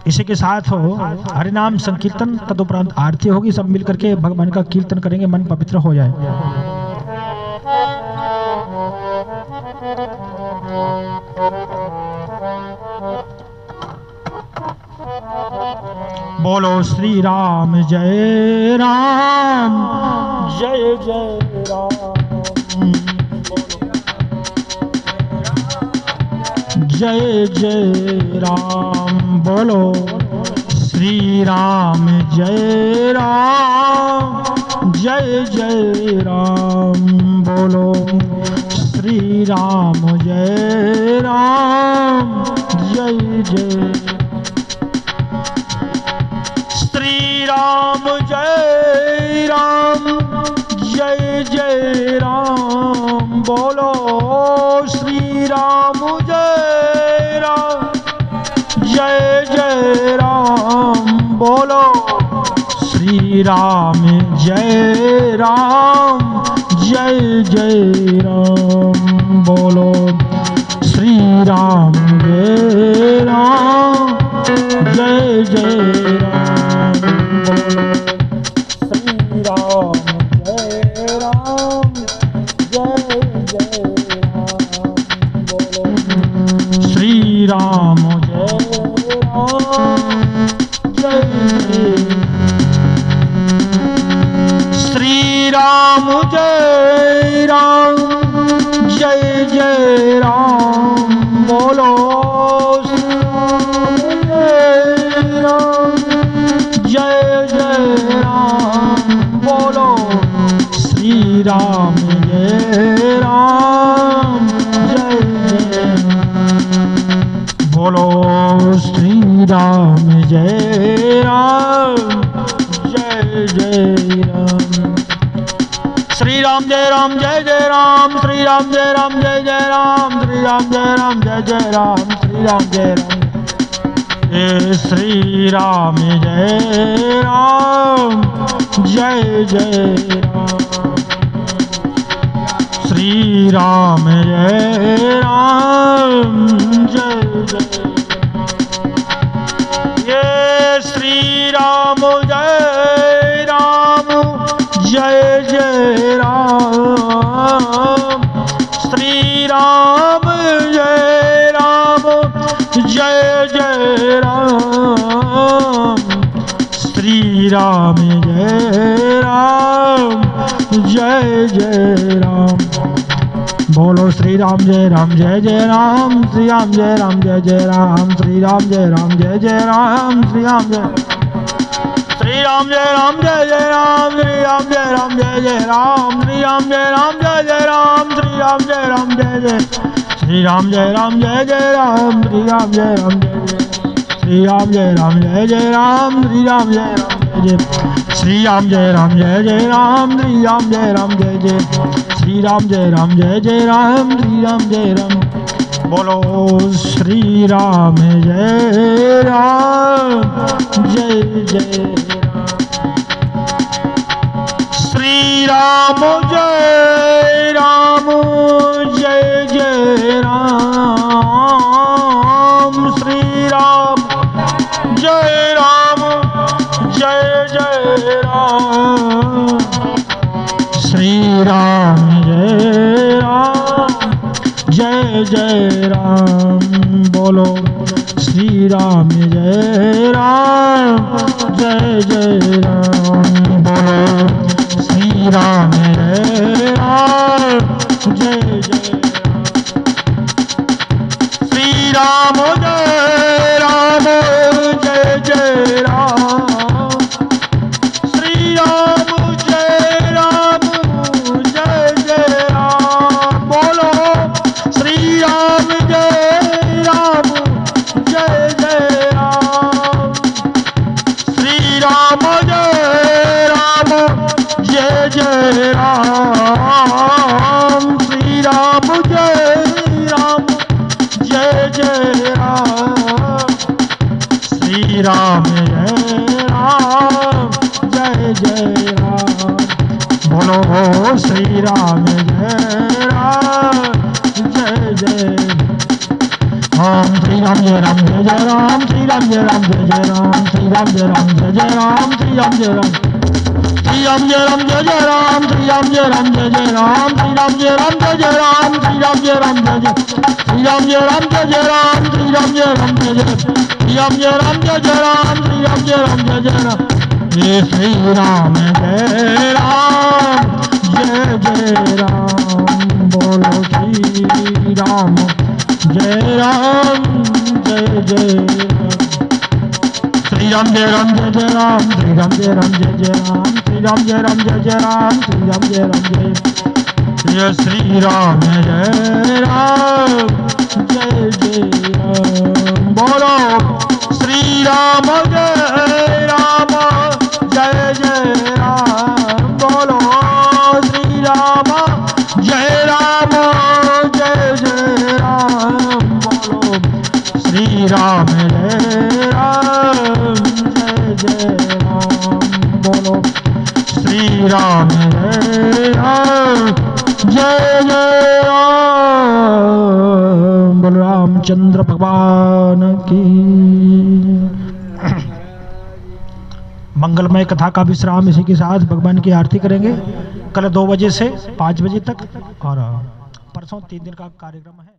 इसी के साथ हो हरिनाम संकीर्तन, तदुपरांत आरती होगी, सब मिलकर के भगवान का कीर्तन करेंगे, मन पवित्र हो जाए। बोलो श्री राम जय राम, जय जय राम, जय जय राम। बोलो श्री राम जय राम, जय जय राम। बोलो श्री राम जय राम, जय जय। श्री राम जय राम, जय जय राम। बोलो श्री राम जय राम, जय जय राम। बोलो श्री राम जय राम, जय जय राम। बोलो श्री राम जय राम, जय जय राम। बोलो श्री राम जय राम, जय जय राम। बोलो श्री राम जय राम, जय श्री राम जय राम जय जय राम बोलो जय जय राम बोलो श्री राम जय राम जय जय बोलो श्री राम जय राम जय जय राम श्री राम जय राम जय जय राम श्री राम जय राम जय जय राम श्री राम जय राम जय जय राम श्री राम जय राम श्री राम जय राम जय जय राम श्री राम जय राम जय जय ये श्री राम जय राम जय जय राम श्री राम जय राम जय जय राम श्री राम जय राम जय जय राम बोलो श्री राम जय जय राम श्री राम जय जय राम श्री राम जय जय राम श्री राम जय श्री राम जय जय राम श्री राम जय जय राम श्री राम जय जय राम श्री राम जय जय श्री राम जय जय राम श्री राम जय श्री राम जय जय राम श्री राम जय जय श्री राम जय जय राम श्री राम जय जय श्री राम जय जय राम श्री राम जय बोलो श्री राम जय राम जय जय श्री राम जय जय राम श्री राम जय जय राम श्री राम जय जय राम बोलो श्री राम जय राम जय राम बोलो श्री राम जय राम जय जय श्री राम जय जय राम श्री राम जय जय राम बोलो श्री राम जय जय राम श्री राम जय जय राम श्री राम जय जय राम श्री राम जय राम बोलो श्री राम जय जय ओम श्री राम जय राम श्री राम जय जय राम श्री राम जय जय राम श्री राम जय श्री राम जय जय राम श्री राम जय जय राम श्री राम जय जय राम श्री राम जय श्री राम जय जय राम श्री राम जय श्री राम जय जय राम श्री राम जय जय राम ये श्री राम जय राम बोलो श्री राम जय जय श्री राम जय जय राम श्री राम जय जय राम श्री राम जय जय राम श्री राम जय जय श्री राम जय जय राम बोलो श्री राम जय जय राम बोलो श्री राम जय जय राम बोलो श्री राम जय राम बोलो श्री राम जय राम बोलो रामचंद्र भगवान की। मंगलमय कथा का विश्राम इसी के साथ भगवान की आरती करेंगे। कल 2 बजे से 5 बजे तक और परसों 3 दिन का कार्यक्रम है।